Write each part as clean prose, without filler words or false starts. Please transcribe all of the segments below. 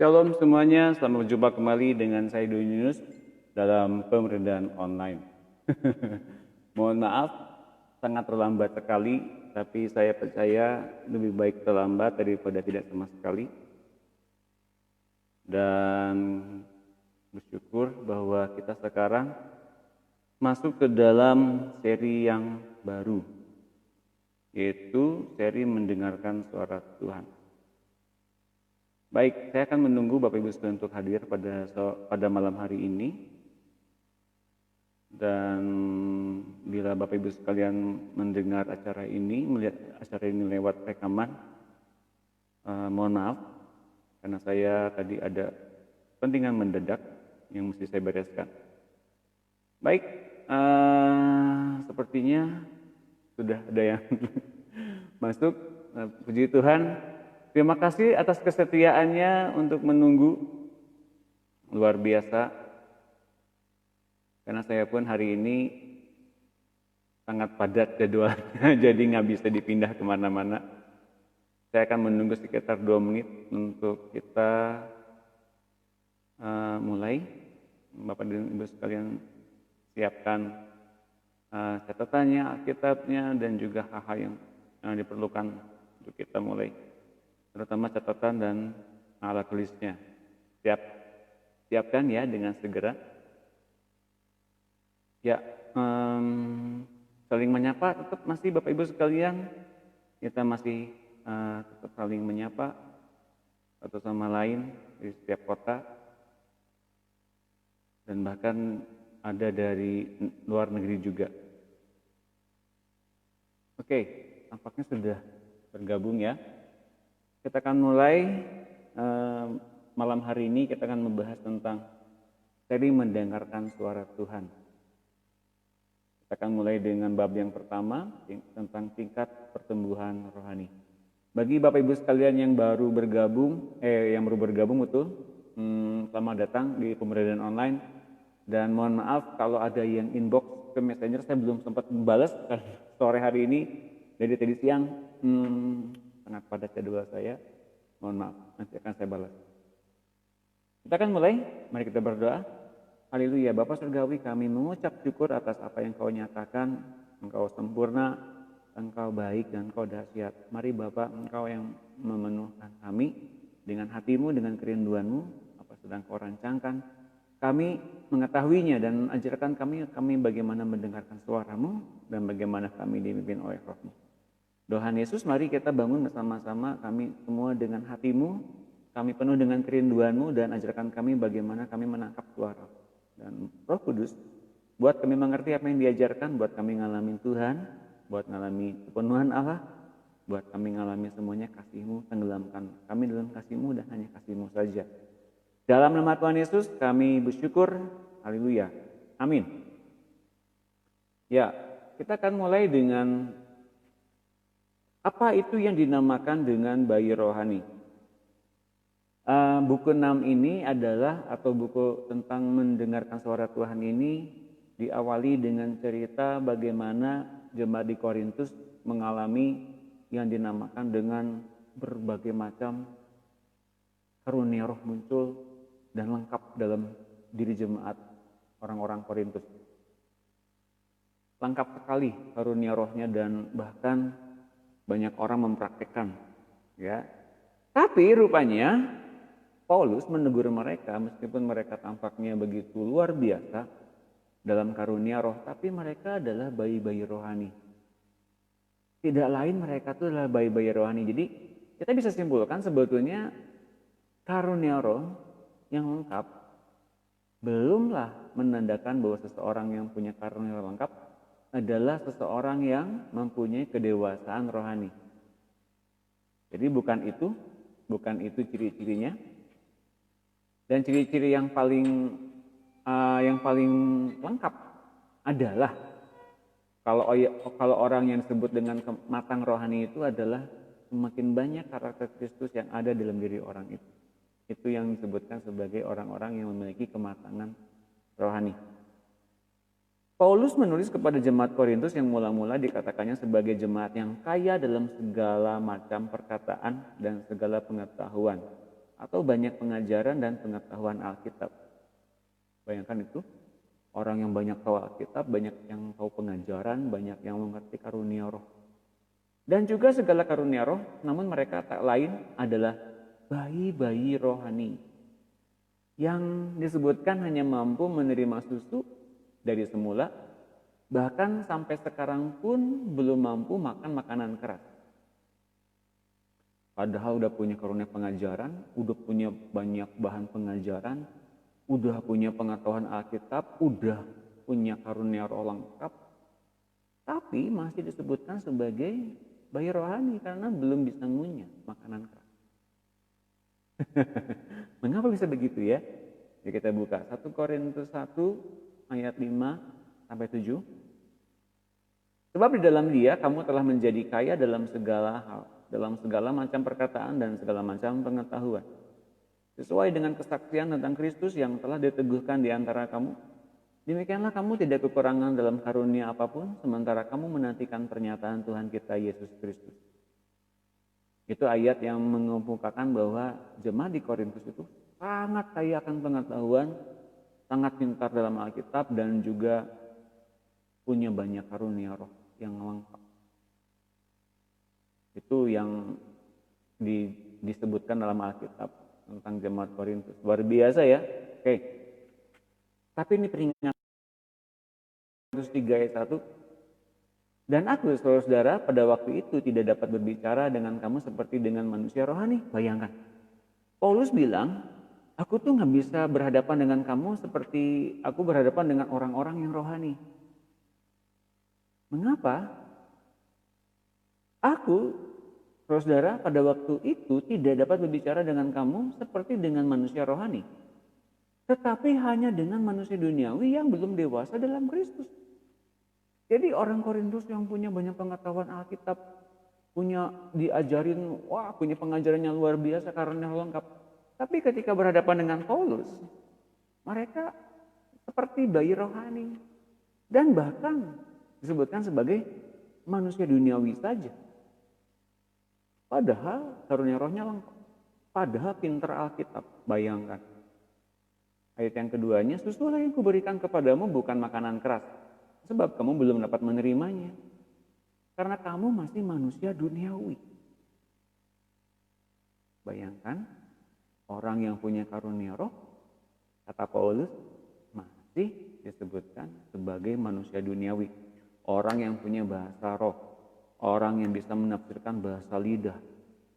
Shalom semuanya, selamat berjumpa kembali dengan saya Doni Yunus dalam pemerintahan online. Mohon maaf, sangat terlambat sekali, tapi saya percaya lebih baik terlambat daripada tidak sama sekali. Dan bersyukur bahwa kita sekarang masuk ke dalam seri yang baru, yaitu seri mendengarkan suara Tuhan. Baik, saya akan menunggu Bapak Ibu sekalian untuk hadir pada malam hari ini. Dan bila Bapak Ibu sekalian mendengar acara ini, melihat acara ini lewat rekaman, mohon maaf karena saya tadi ada kepentingan mendadak yang mesti saya bereskan. Baik, sepertinya sudah ada yang masuk. Puji Tuhan. Terima kasih atas kesetiaannya untuk menunggu, luar biasa. Karena saya pun hari ini sangat padat jadwalnya, jadi nggak bisa dipindah kemana-mana. Saya akan menunggu sekitar 2 menit untuk kita mulai. Bapak dan Ibu sekalian siapkan catatannya, Alkitabnya, dan juga hal-hal yang diperlukan untuk kita mulai. Terutama catatan dan alat tulisnya. Siapkan ya dengan segera. Ya, saling menyapa tetap masih Bapak Ibu sekalian. Kita masih tetap saling menyapa satu sama lain di setiap kota. Dan bahkan ada dari luar negeri juga. Oke, tampaknya sudah bergabung ya. Kita akan mulai malam hari ini, kita akan membahas tentang seri mendengarkan suara Tuhan. Kita akan mulai dengan bab yang pertama, tentang tingkat pertumbuhan rohani. Bagi Bapak Ibu sekalian yang baru bergabung betul, selamat datang di pembelajaran online. Dan mohon maaf kalau ada yang inbox ke messenger, saya belum sempat membalas sore hari ini, dari tadi siang. Sangat padat jadwal saya, mohon maaf, nanti akan saya balas. Kita akan mulai, mari kita berdoa. Haleluya, Bapa Surgawi, kami mengucap syukur atas apa yang Kau nyatakan. Engkau sempurna, Engkau baik, dan Engkau dahsyat. Mari Bapa, Engkau yang memenuhkan kami dengan hatimu, dengan kerinduanmu, apa sedang Kau rancangkan. Kami mengetahuinya dan ajarkan kami bagaimana mendengarkan suaramu dan bagaimana kami dipimpin oleh Roh-Mu. Tuhan Yesus, mari kita bangun bersama-sama kami semua dengan hatimu, kami penuh dengan kerinduanmu, dan ajarkan kami bagaimana kami menangkap suara. Dan Roh Kudus, buat kami mengerti apa yang diajarkan, buat kami ngalamin Tuhan, buat ngalami kepenuhan Allah, buat kami ngalami semuanya kasih-Mu, tenggelamkan kami dalam kasih-Mu dan hanya kasih-Mu saja. Dalam nama Tuhan Yesus kami bersyukur, haleluya, amin. Ya, kita akan mulai dengan apa itu yang dinamakan dengan bayi rohani? Buku 6 ini adalah, atau buku tentang mendengarkan suara Tuhan ini diawali dengan cerita bagaimana jemaat di Korintus mengalami yang dinamakan dengan berbagai macam karunia roh muncul dan lengkap dalam diri jemaat orang-orang Korintus. Lengkap sekali karunia rohnya dan bahkan banyak orang mempraktekkan, ya. Tapi rupanya Paulus menegur mereka, meskipun mereka tampaknya begitu luar biasa dalam karunia roh, tapi mereka adalah bayi-bayi rohani. Tidak lain, mereka itu adalah bayi-bayi rohani. Jadi kita bisa simpulkan sebetulnya karunia roh yang lengkap belumlah menandakan bahwa seseorang yang punya karunia roh lengkap adalah seseorang yang mempunyai kedewasaan rohani. Jadi bukan itu ciri-cirinya. Dan ciri-ciri yang paling lengkap adalah kalau orang yang disebut dengan matang rohani itu adalah semakin banyak karakter Kristus yang ada dalam diri orang itu. Itu yang disebutkan sebagai orang-orang yang memiliki kematangan rohani. Paulus menulis kepada jemaat Korintus yang mula-mula dikatakannya sebagai jemaat yang kaya dalam segala macam perkataan dan segala pengetahuan. atau banyak pengajaran dan pengetahuan Alkitab. Bayangkan itu, orang yang banyak tahu Alkitab, banyak yang tahu pengajaran, banyak yang mengerti karunia roh. Dan juga segala karunia roh, namun mereka tak lain adalah bayi-bayi rohani yang disebutkan hanya mampu menerima susu dari semula, bahkan sampai sekarang pun belum mampu makan makanan keras. Padahal udah punya karunia pengajaran, udah punya banyak bahan pengajaran, udah punya pengetahuan Alkitab, udah punya karunia roh lengkap, tapi masih disebutkan sebagai bayi rohani karena belum bisa ngunyah makanan keras. Mengapa bisa begitu ya? Jadi kita buka 1 Korintus 1 ayat 5 sampai 7. Sebab di dalam Dia kamu telah menjadi kaya dalam segala hal, dalam segala macam perkataan dan segala macam pengetahuan, sesuai dengan kesaksian tentang Kristus yang telah diteguhkan di antara kamu. Demikianlah kamu tidak kekurangan dalam karunia apapun, sementara kamu menantikan pernyataan Tuhan kita Yesus Kristus. Itu ayat yang mengemukakan bahwa jemaat di Korintus itu sangat kaya akan pengetahuan, sangat pintar dalam Alkitab, dan juga punya banyak karunia roh yang lengkap. Itu yang disebutkan dalam Alkitab tentang jemaat Korintus. Luar biasa ya. Oke. Tapi ini peringatan Korintus 3 ayat 1. Dan aku, saudara-saudara, pada waktu itu tidak dapat berbicara dengan kamu seperti dengan manusia rohani. Bayangkan. Paulus bilang, aku tuh gak bisa berhadapan dengan kamu seperti aku berhadapan dengan orang-orang yang rohani. Mengapa? Aku, saudara, pada waktu itu tidak dapat berbicara dengan kamu seperti dengan manusia rohani, tetapi hanya dengan manusia duniawi yang belum dewasa dalam Kristus. Jadi orang Korintus yang punya banyak pengetahuan Alkitab, punya diajarin, punya pengajaran yang luar biasa karena lengkap. Tapi ketika berhadapan dengan Paulus, mereka seperti bayi rohani dan bahkan disebutkan sebagai manusia duniawi saja. Padahal karunia rohnya lengkap. Padahal pintar Alkitab. Bayangkan. Ayat yang keduanya, susulah yang kuberikan kepadamu bukan makanan keras, sebab kamu belum dapat menerimanya, karena kamu masih manusia duniawi. Bayangkan, orang yang punya karunia roh, kata Paulus, masih disebutkan sebagai manusia duniawi. Orang yang punya bahasa roh, orang yang bisa menafsirkan bahasa lidah,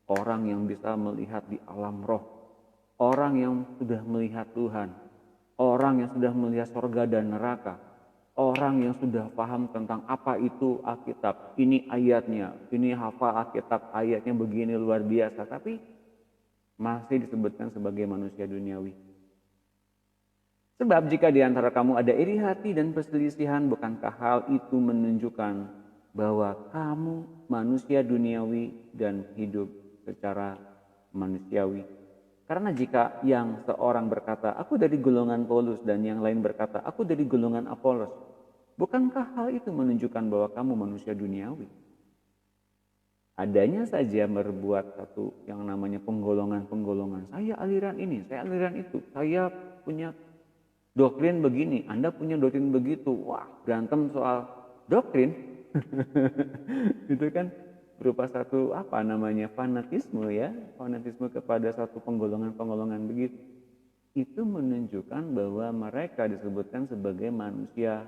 orang yang bisa melihat di alam roh, orang yang sudah melihat Tuhan, orang yang sudah melihat surga dan neraka, orang yang sudah paham tentang apa itu Alkitab, ini ayatnya, ini hafal Alkitab, ayatnya begini luar biasa, tapi masih disebutkan sebagai manusia duniawi. Sebab jika di antara kamu ada iri hati dan perselisihan, bukankah hal itu menunjukkan bahwa kamu manusia duniawi dan hidup secara manusiawi? Karena jika yang seorang berkata, aku dari golongan Paulus, dan yang lain berkata, aku dari golongan Apolos, bukankah hal itu menunjukkan bahwa kamu manusia duniawi? Adanya saja berbuat satu yang namanya penggolongan-penggolongan. Saya aliran ini, saya aliran itu, saya punya doktrin begini, Anda punya doktrin begitu. Wah, berantem soal doktrin. Itu kan berupa satu fanatisme ya, fanatisme kepada satu penggolongan-penggolongan begitu. Itu menunjukkan bahwa mereka disebutkan sebagai manusia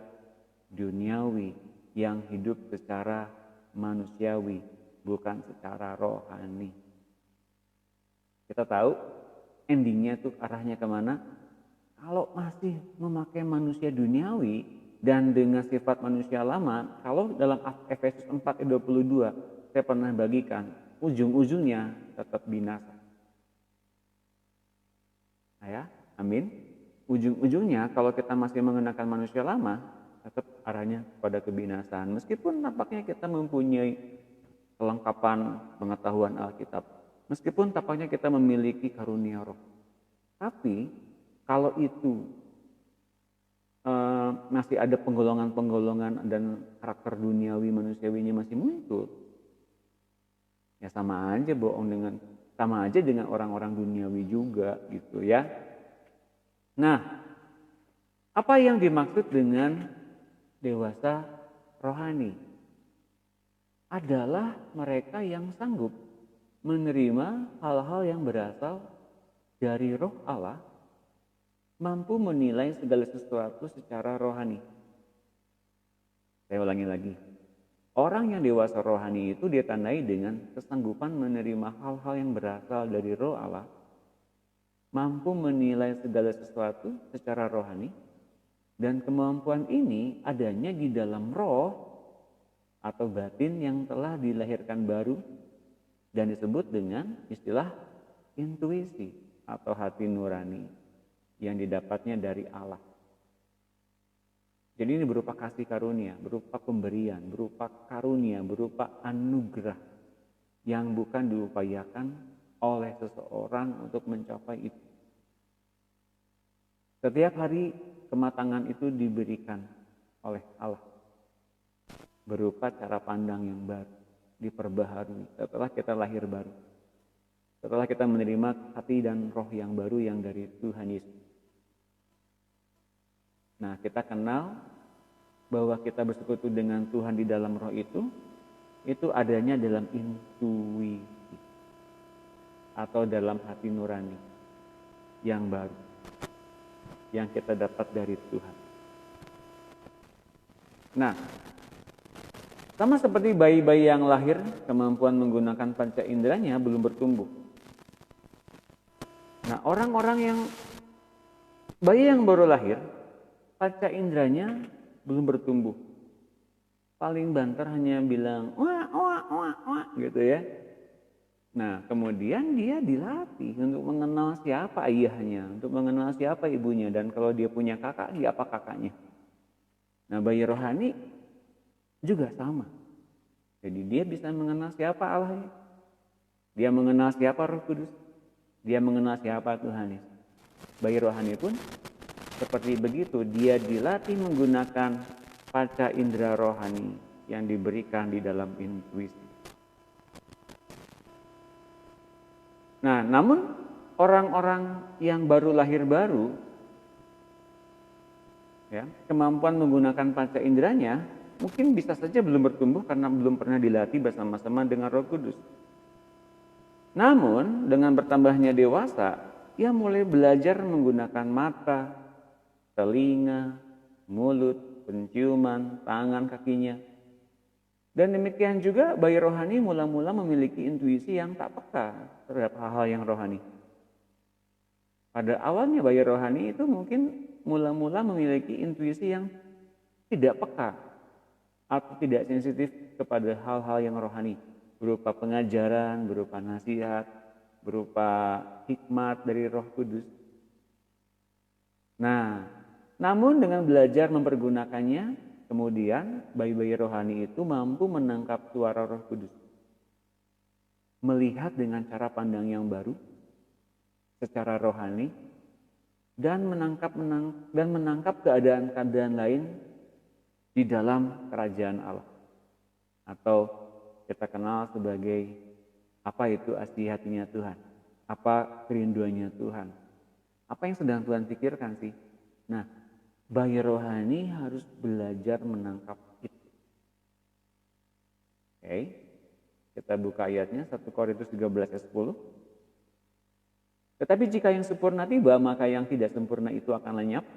duniawi yang hidup secara manusiawi, bukan secara rohani. Kita tahu endingnya tuh arahnya kemana? Kalau masih memakai manusia duniawi dan dengan sifat manusia lama, kalau dalam Efesus 4 ayat 22 saya pernah bagikan, ujung-ujungnya tetap binasa. Ya, amin. Ujung-ujungnya kalau kita masih mengenakan manusia lama, tetap arahnya pada kebinasaan. Meskipun nampaknya kita mempunyai kelengkapan pengetahuan Alkitab, meskipun tampaknya kita memiliki karunia roh, tapi kalau itu masih ada penggolongan-penggolongan dan karakter duniawi manusiawinya masih muncul, ya sama aja bohong dengan Sama aja dengan orang-orang duniawi juga gitu ya. Nah, apa yang dimaksud dengan dewasa rohani? Adalah mereka yang sanggup menerima hal-hal yang berasal dari Roh Allah, mampu menilai segala sesuatu secara rohani. Saya ulangi lagi. Orang yang dewasa rohani itu ditandai dengan kesanggupan menerima hal-hal yang berasal dari Roh Allah, mampu menilai segala sesuatu secara rohani, dan kemampuan ini adanya di dalam roh atau batin yang telah dilahirkan baru dan disebut dengan istilah intuisi atau hati nurani yang didapatnya dari Allah. Jadi ini berupa kasih karunia, berupa pemberian, berupa karunia, berupa anugerah yang bukan diupayakan oleh seseorang untuk mencapai itu. Setiap hari kematangan itu diberikan oleh Allah berupa cara pandang yang baru, diperbaharui setelah kita lahir baru. Setelah kita menerima hati dan roh yang baru yang dari Tuhan Yesus. Nah, kita kenal bahwa kita bersekutu dengan Tuhan di dalam roh itu adanya dalam intuisi atau dalam hati nurani yang baru yang kita dapat dari Tuhan. Nah, sama seperti bayi-bayi yang lahir, kemampuan menggunakan panca inderanya belum bertumbuh. Nah, orang-orang yang bayi yang baru lahir, panca inderanya belum bertumbuh. Paling banter hanya bilang wah wah wah wah gitu ya. Nah, kemudian dia dilatih untuk mengenal siapa ayahnya, untuk mengenal siapa ibunya, dan kalau dia punya kakak, siapa kakaknya. Nah, bayi rohani juga sama. Jadi dia bisa mengenal siapa Allahnya. Dia mengenal siapa Roh Kudus. Dia mengenal siapa Tuhan. Bayi rohani pun seperti begitu, dia dilatih menggunakan panca indera rohani yang diberikan di dalam intuisi. Nah, namun orang-orang yang baru lahir baru, ya, kemampuan menggunakan panca inderanya mungkin bisa saja belum bertumbuh karena belum pernah dilatih bersama-sama dengan Roh Kudus. Namun, dengan bertambahnya dewasa, ia mulai belajar menggunakan mata, telinga, mulut, penciuman, tangan, kakinya. Dan demikian juga bayi rohani mula-mula memiliki intuisi yang tak peka terhadap hal-hal yang rohani. Pada awalnya bayi rohani itu mungkin mula-mula memiliki intuisi yang tidak peka atau tidak sensitif kepada hal-hal yang rohani, berupa pengajaran, berupa nasihat, berupa hikmat dari Roh Kudus. Nah, namun dengan belajar mempergunakannya, kemudian bayi-bayi rohani itu mampu menangkap suara Roh Kudus, melihat dengan cara pandang yang baru secara rohani, dan menangkap keadaan-keadaan lain di dalam kerajaan Allah, atau kita kenal sebagai apa itu isi hatinya Tuhan, apa kerinduannya Tuhan, apa yang sedang Tuhan pikirkan sih. Nah, bayi rohani harus belajar menangkap itu. Oke, kita buka ayatnya 1 Korintus 13 ayat 10. Tetapi jika yang sempurna tiba, maka yang tidak sempurna itu akan lenyap.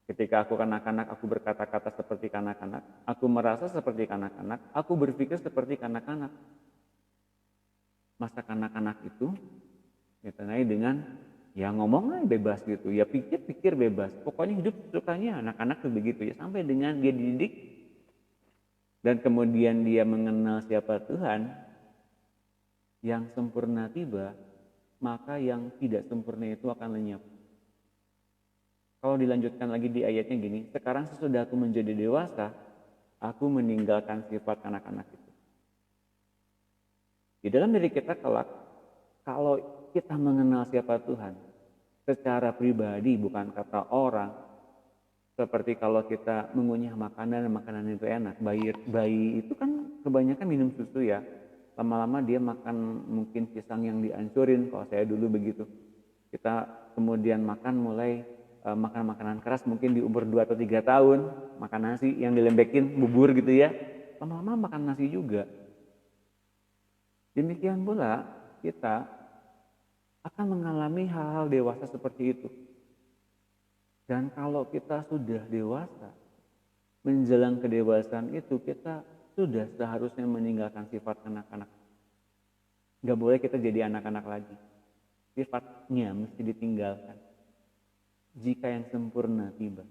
Ketika aku kanak-kanak, aku berkata-kata seperti kanak-kanak, aku merasa seperti kanak-kanak, aku berpikir seperti kanak-kanak. Masa kanak-kanak itu ditandai dengan ya ngomong aja bebas gitu, ya pikir-pikir bebas. Pokoknya hidup sukanya anak-anak tuh begitu ya, sampai dengan dia dididik dan kemudian dia mengenal siapa Tuhan, yang sempurna tiba, maka yang tidak sempurna itu akan lenyap. Kalau dilanjutkan lagi di ayatnya gini, sekarang sesudah aku menjadi dewasa, aku meninggalkan sifat anak-anak itu. Di dalam diri kita kelak, kalau kita mengenal siapa Tuhan secara pribadi, bukan kata orang, seperti kalau kita mengunyah makanan itu enak. Bayi itu kan kebanyakan minum susu ya. lama-lama dia makan mungkin pisang yang dihancurin, kalau saya dulu begitu. Kita kemudian makan mulai makan makanan keras mungkin di umur 2 atau 3 tahun, makan nasi yang dilembekin, bubur gitu ya. Lama-lama makan nasi juga. Demikian pula kita akan mengalami hal-hal dewasa seperti itu. Dan kalau kita sudah dewasa, menjelang kedewasaan itu kita sudah seharusnya meninggalkan sifat anak-anak. Gak boleh kita jadi anak-anak lagi. Sifatnya mesti ditinggalkan. Jika yang sempurna tiba.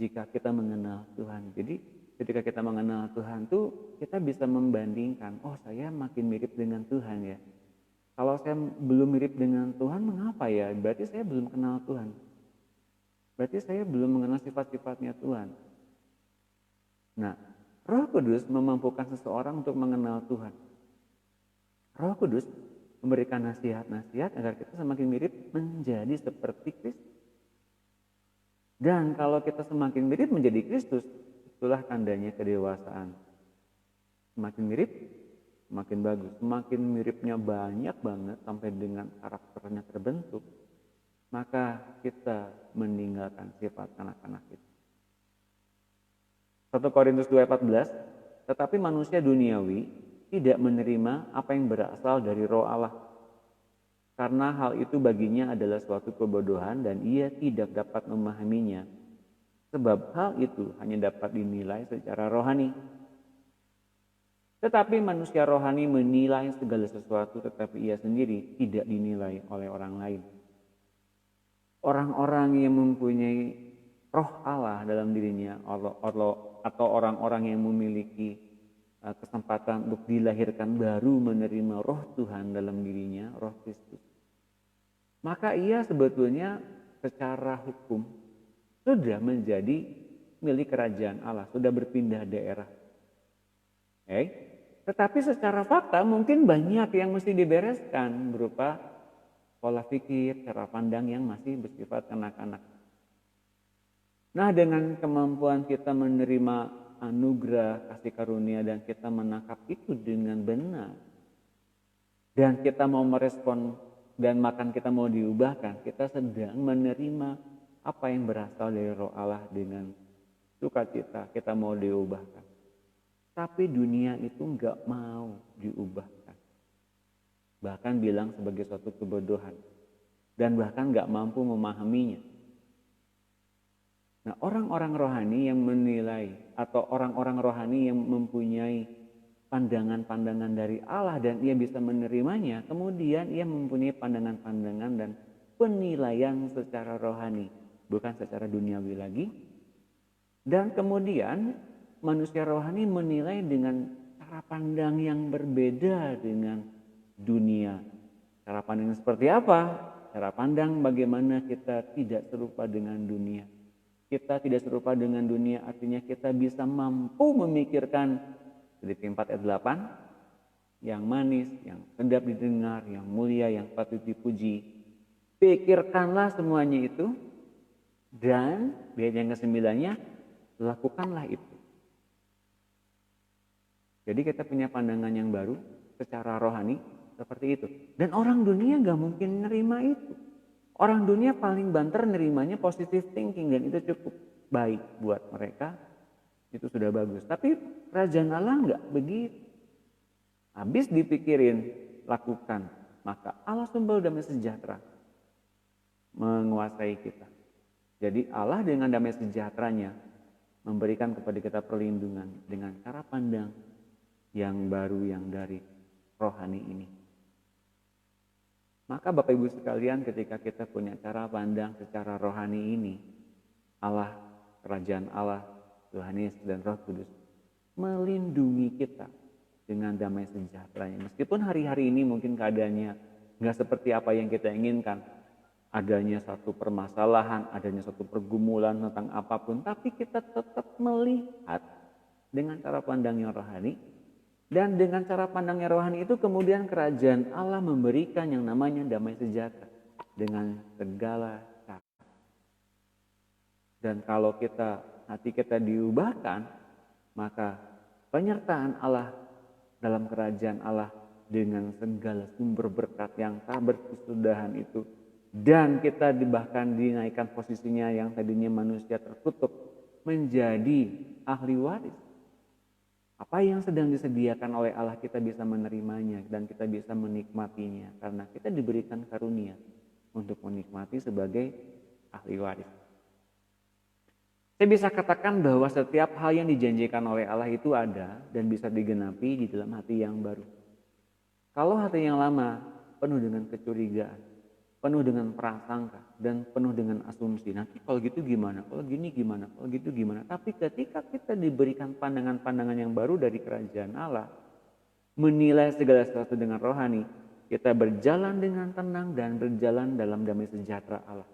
Jika kita mengenal Tuhan. Jadi ketika kita mengenal Tuhan tuh kita bisa membandingkan. Oh, saya makin mirip dengan Tuhan ya. Kalau saya belum mirip dengan Tuhan, mengapa ya? Berarti saya belum kenal Tuhan. Berarti saya belum mengenal sifat-sifatnya Tuhan. Nah, Roh Kudus memampukan seseorang untuk mengenal Tuhan. Roh Kudus memberikan nasihat-nasihat agar kita semakin mirip menjadi seperti Kristus. Dan kalau kita semakin mirip menjadi Kristus, itulah tandanya kedewasaan. Semakin mirip, semakin bagus. Semakin miripnya banyak banget sampai dengan karakternya terbentuk, maka kita meninggalkan sifat anak-anak itu. 1 Korintus 2:14, tetapi manusia duniawi tidak menerima apa yang berasal dari Roh Allah. Karena hal itu baginya adalah suatu kebodohan dan ia tidak dapat memahaminya. Sebab hal itu hanya dapat dinilai secara rohani. Tetapi manusia rohani menilai segala sesuatu tetapi ia sendiri tidak dinilai oleh orang lain. Orang-orang yang mempunyai Roh Allah dalam dirinya atau orang-orang yang memiliki kesempatan untuk dilahirkan baru menerima Roh Tuhan dalam dirinya, Roh Kristus. Maka ia sebetulnya secara hukum sudah menjadi milik kerajaan Allah, sudah berpindah daerah. Tetapi secara fakta mungkin banyak yang mesti dibereskan berupa pola pikir, cara pandang yang masih bersifat kanak-kanak. Nah, dengan kemampuan kita menerima anugerah, kasih karunia dan kita menangkap itu dengan benar. Dan kita mau merespon dan makan kita mau diubahkan, kita sedang menerima apa yang berasal dari Roh Allah dengan sukacita, kita mau diubahkan. Tapi dunia itu enggak mau diubahkan. Bahkan bilang sebagai suatu kebodohan. Dan bahkan enggak mampu memahaminya. Nah, orang-orang rohani yang menilai atau orang-orang rohani yang mempunyai pandangan-pandangan dari Allah dan ia bisa menerimanya, kemudian ia mempunyai pandangan-pandangan dan penilaian secara rohani, bukan secara duniawi lagi. Dan kemudian manusia rohani menilai dengan cara pandang yang berbeda dengan dunia. Cara pandang seperti apa? Cara pandang bagaimana kita tidak serupa dengan dunia. Kita tidak serupa dengan dunia artinya kita bisa mampu memikirkan Filipi 4 ayat 8 yang manis, yang sedap didengar, yang mulia, yang patut dipuji. Pikirkanlah semuanya itu dan ayat yang ke-9-nya lakukanlah itu. Jadi kita punya pandangan yang baru secara rohani seperti itu. Dan orang dunia gak mungkin nerima itu. Orang dunia paling banter nerimanya positive thinking dan itu cukup baik buat mereka. Itu sudah bagus. Tapi kerajaan Allah enggak begitu. Habis dipikirin, lakukan. Maka Allah sumber damai sejahtera menguasai kita. Jadi Allah dengan damai sejahteranya memberikan kepada kita perlindungan dengan cara pandang yang baru yang dari rohani ini. Maka Bapak Ibu sekalian ketika kita punya cara pandang secara rohani ini, Allah, kerajaan Allah, Tuhan Yesus dan Roh Kudus melindungi kita dengan damai sejahteranya. Meskipun hari-hari ini mungkin keadaannya nggak seperti apa yang kita inginkan, adanya satu permasalahan, adanya satu pergumulan tentang apapun, tapi kita tetap melihat dengan cara pandang yang rohani. Dan dengan cara pandang yang rohani itu kemudian kerajaan Allah memberikan yang namanya damai sejahtera dengan segala cara. Dan kalau hati kita diubahkan, maka penyertaan Allah dalam kerajaan Allah dengan segala sumber berkat yang tak berkesudahan itu, dan kita bahkan dinaikkan posisinya yang tadinya manusia tertutup menjadi ahli waris. Apa yang sedang disediakan oleh Allah kita bisa menerimanya dan kita bisa menikmatinya karena kita diberikan karunia untuk menikmati sebagai ahli waris. Saya bisa katakan bahwa setiap hal yang dijanjikan oleh Allah itu ada dan bisa digenapi di dalam hati yang baru. Kalau hati yang lama penuh dengan kecurigaan, penuh dengan prasangka, dan penuh dengan asumsi, nanti kalau gitu gimana, kalau gini gimana, kalau gitu gimana. Tapi ketika kita diberikan pandangan-pandangan yang baru dari kerajaan Allah, menilai segala sesuatu dengan rohani, kita berjalan dengan tenang dan berjalan dalam damai sejahtera Allah.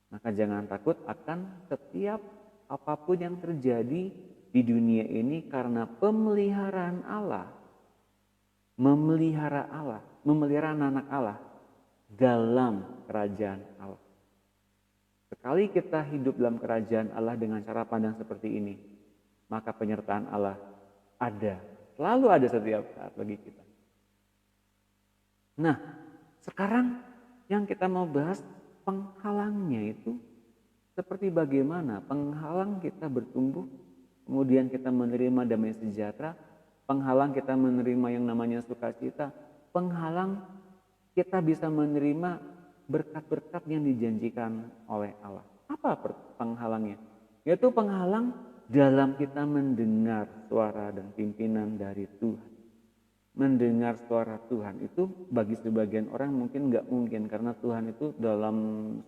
Maka jangan takut akan setiap apapun yang terjadi di dunia ini karena pemeliharaan Allah, memelihara anak Allah dalam kerajaan Allah. Sekali kita hidup dalam kerajaan Allah dengan cara pandang seperti ini, maka penyertaan Allah ada, selalu ada setiap saat bagi kita. Nah, sekarang yang kita mau bahas penghalangnya itu seperti bagaimana penghalang kita bertumbuh, kemudian kita menerima damai sejahtera, penghalang kita menerima yang namanya sukacita, penghalang kita bisa menerima berkat-berkat yang dijanjikan oleh Allah. Apa penghalangnya? Yaitu penghalang dalam kita mendengar suara dan pimpinan dari Tuhan. Mendengar suara Tuhan itu bagi sebagian orang mungkin nggak mungkin karena Tuhan itu dalam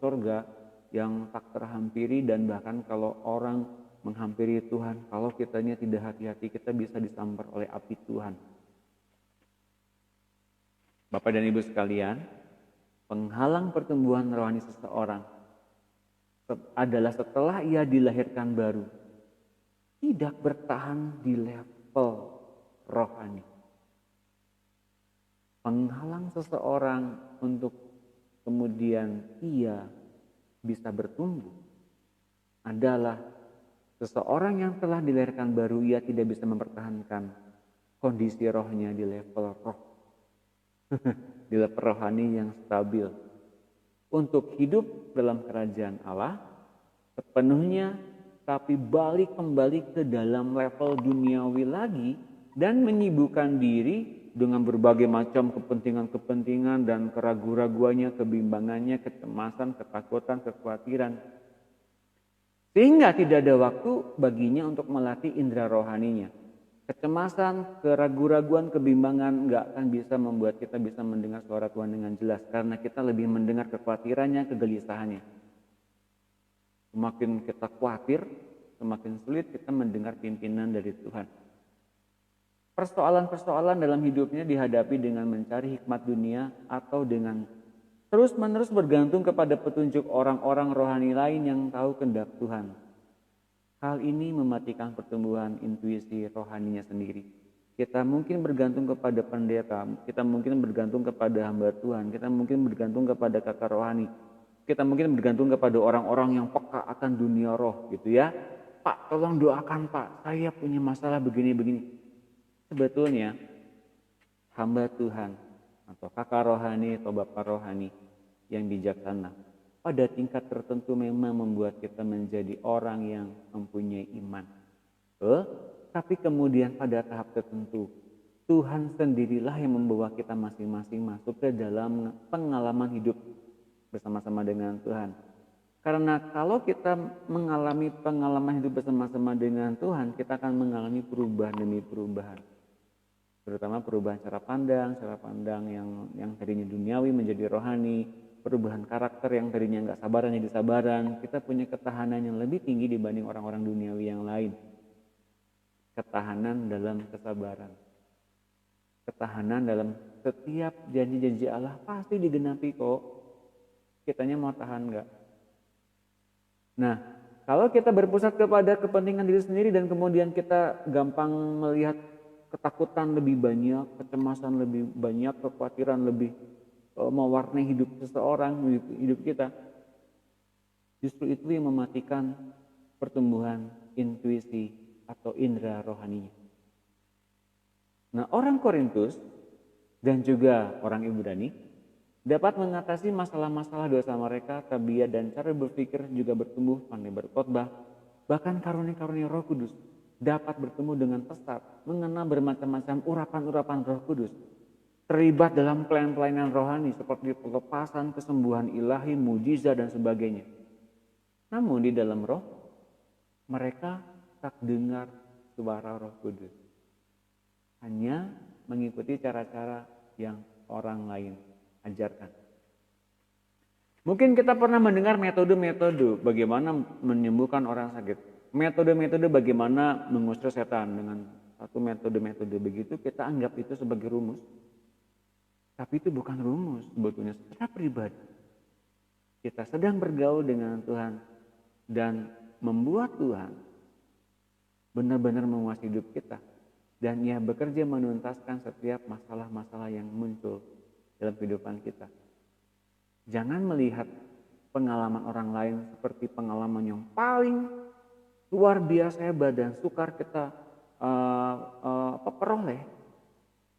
surga yang tak terhampiri, dan bahkan kalau orang menghampiri Tuhan, kalau kitanya tidak hati-hati, kita bisa disambar oleh api Tuhan. Bapak dan Ibu sekalian, penghalang pertumbuhan rohani seseorang adalah setelah ia dilahirkan baru, tidak bertahan di level rohani. Penghalang seseorang untuk kemudian ia bisa bertumbuh adalah seseorang yang telah dilahirkan baru, ia tidak bisa mempertahankan kondisi rohnya di level roh, di level rohani yang stabil. Untuk hidup dalam kerajaan Allah sepenuhnya, tapi balik kembali ke dalam level duniawi lagi dan menyibukkan diri dengan berbagai macam kepentingan-kepentingan dan keraguan-raguannya, kebimbangannya, kecemasan, ketakutan, kekhawatiran. Sehingga tidak ada waktu baginya untuk melatih indera rohaninya. Kecemasan, keraguan-raguan, kebimbangan nggak akan bisa membuat kita bisa mendengar suara Tuhan dengan jelas. Karena kita lebih mendengar kekhawatirannya, kegelisahannya. Semakin kita khawatir, semakin sulit kita mendengar pimpinan dari Tuhan. Persoalan-persoalan dalam hidupnya dihadapi dengan mencari hikmat dunia atau dengan terus-menerus bergantung kepada petunjuk orang-orang rohani lain yang tahu kehendak Tuhan. Hal ini mematikan pertumbuhan intuisi rohaninya sendiri. Kita mungkin bergantung kepada pendeta, kita mungkin bergantung kepada hamba Tuhan, kita mungkin bergantung kepada kakak rohani, kita mungkin bergantung kepada orang-orang yang peka akan dunia roh gitu ya. Pak, tolong doakan Pak, saya punya masalah begini-begini. Sebetulnya hamba Tuhan atau kakak rohani atau bapak rohani yang bijaksana pada tingkat tertentu memang membuat kita menjadi orang yang mempunyai iman. Tapi kemudian pada tahap tertentu Tuhan sendirilah yang membawa kita masing-masing masuk ke dalam pengalaman hidup bersama-sama dengan Tuhan. Karena kalau kita mengalami pengalaman hidup bersama-sama dengan Tuhan, kita akan mengalami perubahan demi perubahan. Terutama perubahan cara pandang yang tadinya duniawi menjadi rohani, perubahan karakter yang tadinya nggak sabaran jadi sabaran. Kita punya ketahanan yang lebih tinggi dibanding orang-orang duniawi yang lain. Ketahanan dalam kesabaran. Ketahanan dalam setiap janji-janji Allah pasti digenapi kok. Kitanya mau tahan nggak? Nah, kalau kita berpusat kepada kepentingan diri sendiri dan kemudian kita gampang melihat ketakutan lebih banyak, kecemasan lebih banyak, kekhawatiran lebih mewarnai hidup seseorang, hidup kita. Justru itu yang mematikan pertumbuhan intuisi atau indera rohaninya. Nah, orang Korintus dan juga orang Ibrani dapat mengatasi masalah-masalah dosa mereka, tabiat dan cara berpikir juga bertumbuh, pandai berkhotbah, bahkan karunia-karunia Roh Kudus dapat bertemu dengan pesat, mengenal bermacam-macam urapan-urapan Roh Kudus, terlibat dalam pelayanan-pelayanan rohani seperti pelepasan, kesembuhan ilahi, mujizat dan sebagainya. Namun di dalam roh mereka tak dengar suara Roh Kudus, hanya mengikuti cara-cara yang orang lain ajarkan. Mungkin kita pernah mendengar metode-metode bagaimana menyembuhkan orang sakit, metode-metode bagaimana mengusir setan. Dengan satu metode-metode begitu kita anggap itu sebagai rumus, tapi itu bukan rumus. Sebetulnya secara pribadi kita sedang bergaul dengan Tuhan dan membuat Tuhan benar-benar menguasai hidup kita, dan Ia bekerja menuntaskan setiap masalah-masalah yang muncul dalam kehidupan kita. Jangan melihat pengalaman orang lain seperti pengalaman yang paling luar biasa hebat dan sukar kita peroleh,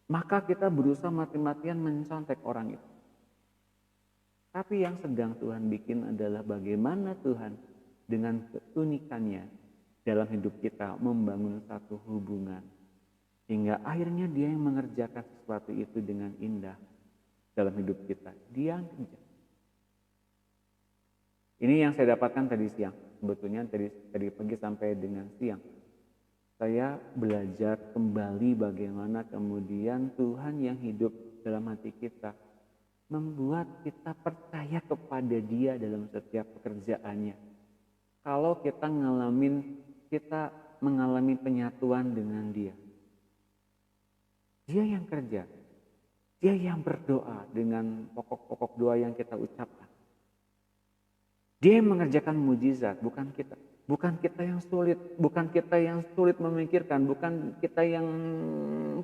maka kita berusaha mati-matian mencontek orang itu. Tapi yang sedang Tuhan bikin adalah bagaimana Tuhan dengan keunikannya dalam hidup kita membangun satu hubungan, hingga akhirnya Dia yang mengerjakan sesuatu itu dengan indah dalam hidup kita. Dia yang kerja. Ini yang saya dapatkan tadi siang. Sebetulnya tadi pagi sampai dengan siang saya belajar kembali bagaimana kemudian Tuhan yang hidup dalam hati kita membuat kita percaya kepada Dia dalam setiap pekerjaannya. Kalau kita mengalami penyatuan dengan Dia. Dia yang kerja. Dia yang berdoa dengan pokok-pokok doa yang kita ucapkan. Dia yang mengerjakan mujizat, bukan kita. Bukan kita yang sulit, bukan kita yang sulit memikirkan, bukan kita yang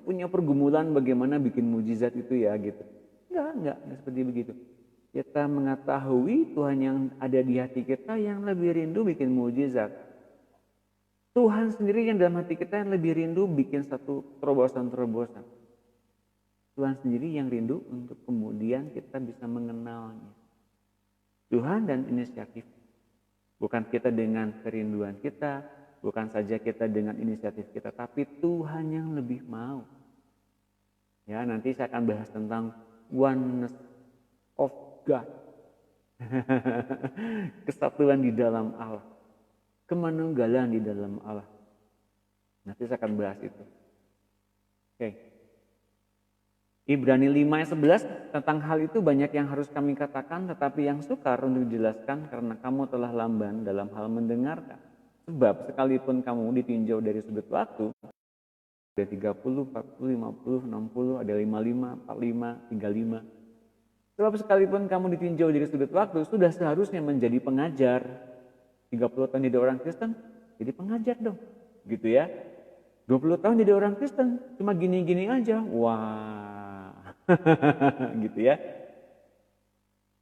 punya pergumulan bagaimana bikin mujizat itu ya gitu. Enggak seperti begitu. Kita mengetahui Tuhan yang ada di hati kita yang lebih rindu bikin mujizat. Tuhan sendiri yang dalam hati kita yang lebih rindu bikin satu terobosan-terobosan. Tuhan sendiri yang rindu untuk kemudian kita bisa mengenalnya. Tuhan dan inisiatif. Bukan kita dengan kerinduan kita, bukan saja kita dengan inisiatif kita, tapi Tuhan yang lebih mau. Ya, nanti saya akan bahas tentang oneness of God. Kesatuan di dalam Allah. Kemanunggalan di dalam Allah. Nanti saya akan bahas itu. Oke. Ibrani 5 ayat 11, tentang hal itu banyak yang harus kami katakan, tetapi yang sukar untuk dijelaskan karena kamu telah lamban dalam hal mendengarkan. Sebab sekalipun kamu ditinjau dari sudut waktu, ada 30, 40, 50, 60, ada 55, 45, 35. Sebab sekalipun kamu ditinjau dari sudut waktu, sudah seharusnya menjadi pengajar. 30 tahun jadi orang Kristen, jadi pengajar dong. Gitu ya. 20 tahun jadi orang Kristen, cuma gini-gini aja. Wah. Gitu ya.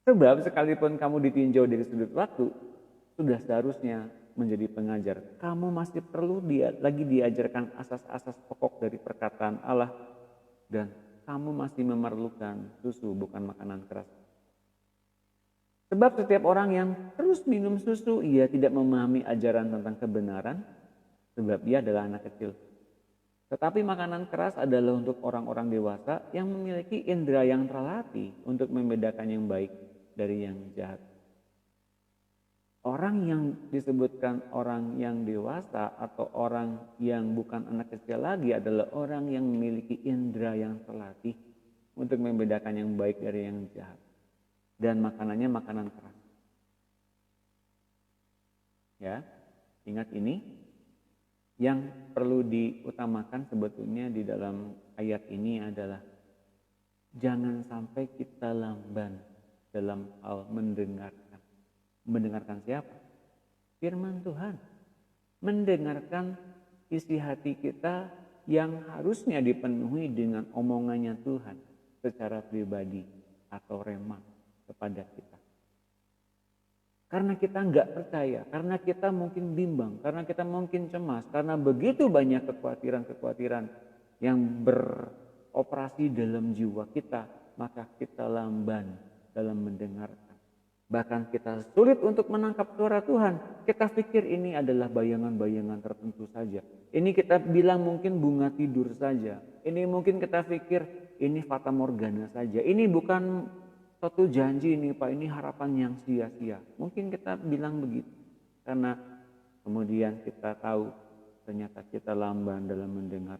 Sebab sekalipun kamu ditinjau dari sudut waktu, sudah seharusnya menjadi pengajar. Kamu masih perlu lagi diajarkan asas-asas pokok dari perkataan Allah, dan kamu masih memerlukan susu bukan makanan keras. Sebab setiap orang yang terus minum susu, ia tidak memahami ajaran tentang kebenaran, sebab ia adalah anak kecil. Tetapi makanan keras adalah untuk orang-orang dewasa yang memiliki indera yang terlatih untuk membedakan yang baik dari yang jahat. Orang yang disebutkan orang yang dewasa atau orang yang bukan anak kecil lagi adalah orang yang memiliki indera yang terlatih untuk membedakan yang baik dari yang jahat. Dan makanannya makanan keras. Ya, ingat ini. Yang perlu diutamakan sebetulnya di dalam ayat ini adalah jangan sampai kita lamban dalam hal mendengarkan. Mendengarkan siapa? Firman Tuhan. Mendengarkan isi hati kita yang harusnya dipenuhi dengan omongannya Tuhan secara pribadi atau rema kepada kita. Karena kita nggak percaya, karena kita mungkin bimbang, karena kita mungkin cemas, karena begitu banyak kekhawatiran-kekhawatiran yang beroperasi dalam jiwa kita, maka kita lamban dalam mendengarkan. Bahkan kita sulit untuk menangkap suara Tuhan. Kita pikir ini adalah bayangan-bayangan tertentu saja. Ini kita bilang mungkin bunga tidur saja. Ini mungkin kita pikir ini fata morgana saja. Ini bukan suatu janji ini Pak, ini harapan yang sia-sia. Mungkin kita bilang begitu. Karena kemudian kita tahu ternyata kita lamban dalam mendengar.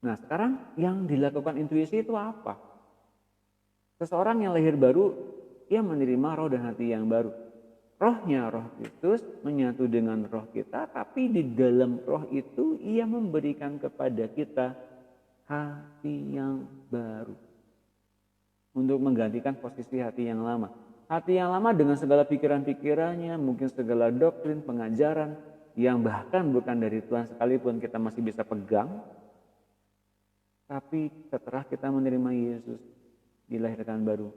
Nah sekarang yang dilakukan intuisi itu apa? Seseorang yang lahir baru, ia menerima roh dan hati yang baru. Rohnya roh Kristus menyatu dengan roh kita, tapi di dalam roh itu ia memberikan kepada kita hati yang baru. Untuk menggantikan posisi hati yang lama. Hati yang lama dengan segala pikiran-pikirannya, mungkin segala doktrin, pengajaran, yang bahkan bukan dari Tuhan sekalipun kita masih bisa pegang. Tapi setelah kita menerima Yesus, dilahirkan baru,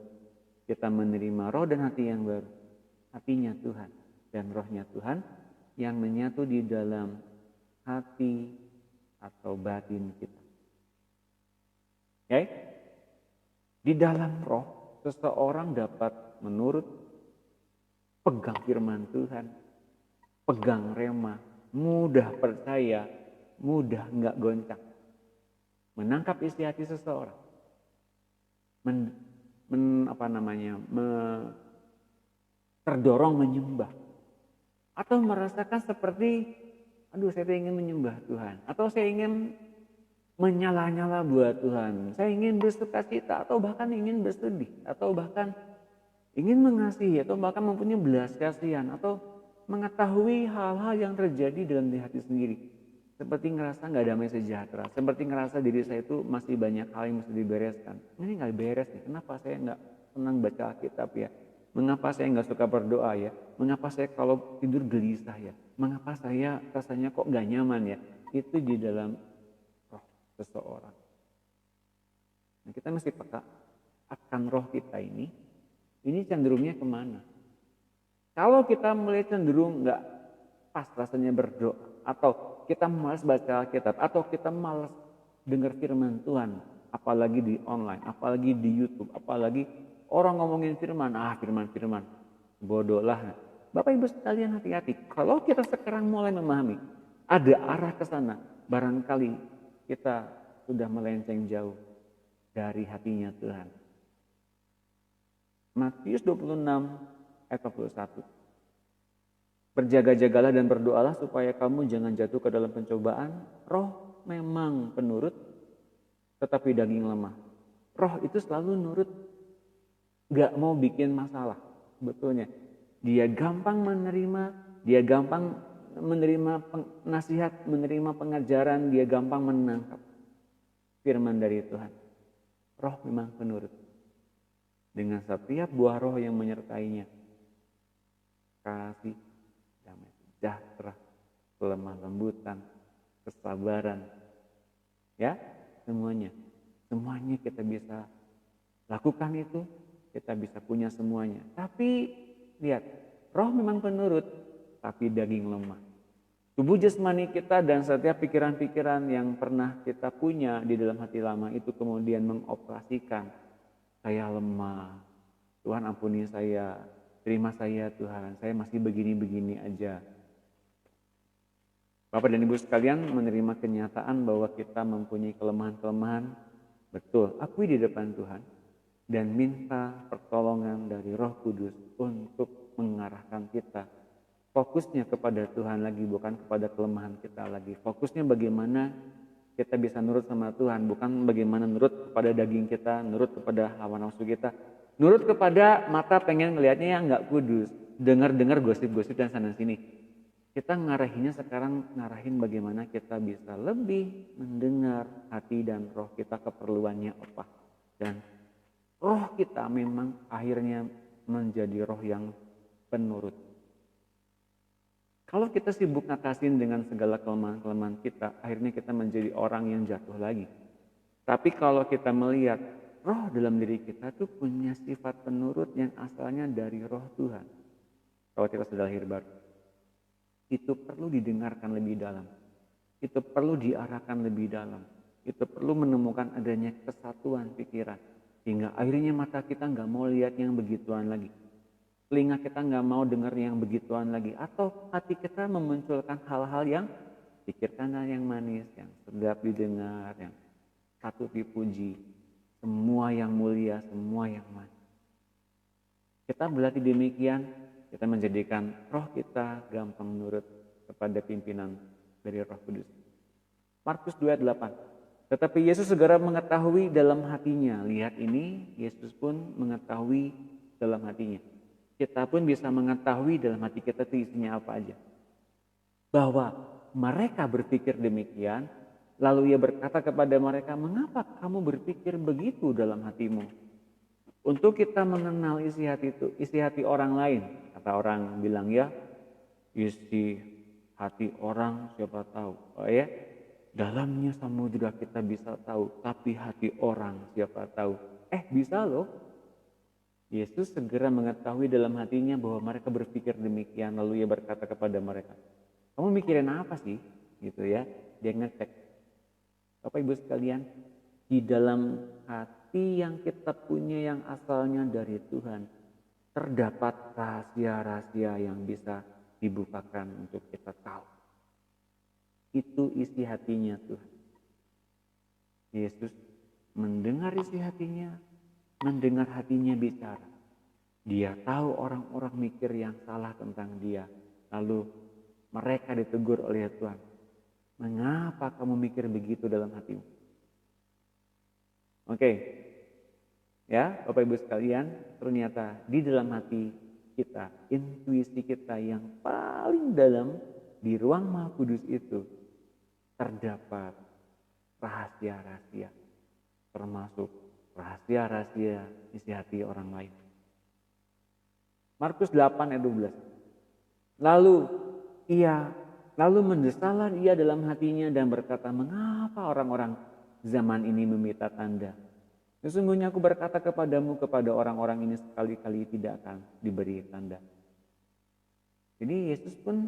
kita menerima roh dan hati yang baru. Hatinya Tuhan dan rohnya Tuhan yang menyatu di dalam hati atau batin kita. Okay? Di dalam roh, seseorang dapat menurut, pegang firman Tuhan, pegang rema, mudah percaya, mudah enggak goncang. Menangkap isi hati seseorang, terdorong menyembah, atau merasakan seperti, aduh saya ingin menyembah Tuhan, atau saya ingin menyala-nyala buat Tuhan, saya ingin bersukacita, atau bahkan ingin bersedih, atau bahkan ingin mengasihi, atau bahkan mempunyai belas kasihan, atau mengetahui hal-hal yang terjadi dalam diri hati sendiri. Seperti ngerasa gak damai sejahtera. Seperti ngerasa diri saya itu masih banyak hal yang mesti dibereskan. Ini gak beres nih. Kenapa saya gak senang baca Alkitab ya? Mengapa saya gak suka berdoa ya? Mengapa saya kalau tidur gelisah ya? Mengapa saya rasanya kok gak nyaman ya? Itu di dalam roh seseorang. Nah, kita mesti peka akan roh kita ini cenderungnya kemana? Kalau kita mulai cenderung gak pas rasanya berdoa, atau kita malas baca Alkitab, atau kita malas dengar firman Tuhan, apalagi di online, apalagi di YouTube, apalagi orang ngomongin firman, firman, bodohlah. Bapak Ibu sekalian hati-hati, kalau kita sekarang mulai memahami, ada arah ke sana, barangkali kita sudah melenceng jauh dari hatinya Tuhan. Matius 26 ayat 21. Berjaga-jagalah dan berdoalah supaya kamu jangan jatuh ke dalam pencobaan. Roh memang penurut, tetapi daging lemah. Roh itu selalu nurut, gak mau bikin masalah. Betulnya, dia gampang menerima, dia gampang menerima nasihat, menerima pengajaran, dia gampang menangkap firman dari Tuhan. Roh memang penurut. Dengan setiap buah roh yang menyertainya. Kasih, damai sejahtera, kelemah lembutan, kesabaran, ya semuanya kita bisa lakukan itu, kita bisa punya semuanya. Tapi lihat, roh memang penurut, tapi daging lemah. Tubuh jasmani kita dan setiap pikiran-pikiran yang pernah kita punya di dalam hati lama itu kemudian mengoperasikan, saya lemah, Tuhan ampuni saya. Terima saya Tuhan, saya masih begini-begini aja. Bapak dan Ibu sekalian menerima kenyataan bahwa kita mempunyai kelemahan-kelemahan. Betul, akui di depan Tuhan. Dan minta pertolongan dari Roh Kudus untuk mengarahkan kita. Fokusnya kepada Tuhan lagi, bukan kepada kelemahan kita lagi. Fokusnya bagaimana kita bisa nurut sama Tuhan, bukan bagaimana nurut kepada daging kita, nurut kepada hawa nafsu kita. Nurut kepada mata pengen ngelihatnya yang nggak kudus, dengar-dengar gosip-gosip dan sana sini. Kita ngarahin bagaimana kita bisa lebih mendengar hati dan roh kita keperluannya apa. Dan roh kita memang akhirnya menjadi roh yang penurut. Kalau kita sibuk ngatasin dengan segala kelemahan-kelemahan kita, akhirnya kita menjadi orang yang jatuh lagi. Tapi kalau kita melihat roh dalam diri kita tuh punya sifat penurut yang asalnya dari roh Tuhan. Kalau kita sudah lahir baru. itu perlu didengarkan lebih dalam. Itu perlu diarahkan lebih dalam. Itu perlu menemukan adanya kesatuan pikiran. Hingga akhirnya mata kita nggak mau lihat yang begituan lagi. Telinga kita nggak mau dengar yang begituan lagi. Atau hati kita memunculkan hal-hal yang pikirkan yang manis, yang sedap didengar, yang patut dipuji. Semua yang mulia, semua yang manis. Kita berarti demikian, kita menjadikan roh kita gampang nurut kepada pimpinan dari Roh Kudus. Markus 2:8. Tetapi Yesus segera mengetahui dalam hatinya. Lihat ini, Yesus pun mengetahui dalam hatinya. Kita pun bisa mengetahui dalam hati kita itu isinya apa aja. Bahwa mereka berpikir demikian, lalu ia berkata kepada mereka, mengapa kamu berpikir begitu dalam hatimu? Untuk kita mengenal isi hati itu, isi hati orang lain. Kata orang bilang ya, isi hati orang siapa tahu. Oh ya, dalamnya samudera kita bisa tahu, tapi hati orang siapa tahu. Bisa loh. Yesus segera mengetahui dalam hatinya bahwa mereka berpikir demikian, lalu ia berkata kepada mereka, kamu mikirin apa sih? Gitu ya, dia ngecek. Bapak Ibu sekalian, di dalam hati yang kita punya yang asalnya dari Tuhan, terdapat rahasia-rahasia yang bisa dibukakan untuk kita tahu. Itu isi hatinya Tuhan. Yesus mendengar isi hatinya, mendengar hatinya bicara. Dia tahu orang-orang mikir yang salah tentang dia. Lalu mereka ditegur oleh Tuhan. Mengapa kamu mikir begitu dalam hatimu? Oke. Ya, Bapak Ibu sekalian, ternyata di dalam hati kita, intuisi kita yang paling dalam di ruang Maha Kudus itu terdapat rahasia-rahasia, termasuk rahasia-rahasia isi hati orang lain. Markus 8 ayat 12. Lalu mendesalah ia dalam hatinya dan berkata, mengapa orang-orang zaman ini meminta tanda? Sesungguhnya aku berkata kepadamu, kepada orang-orang ini sekali-kali tidak akan diberi tanda. Jadi Yesus pun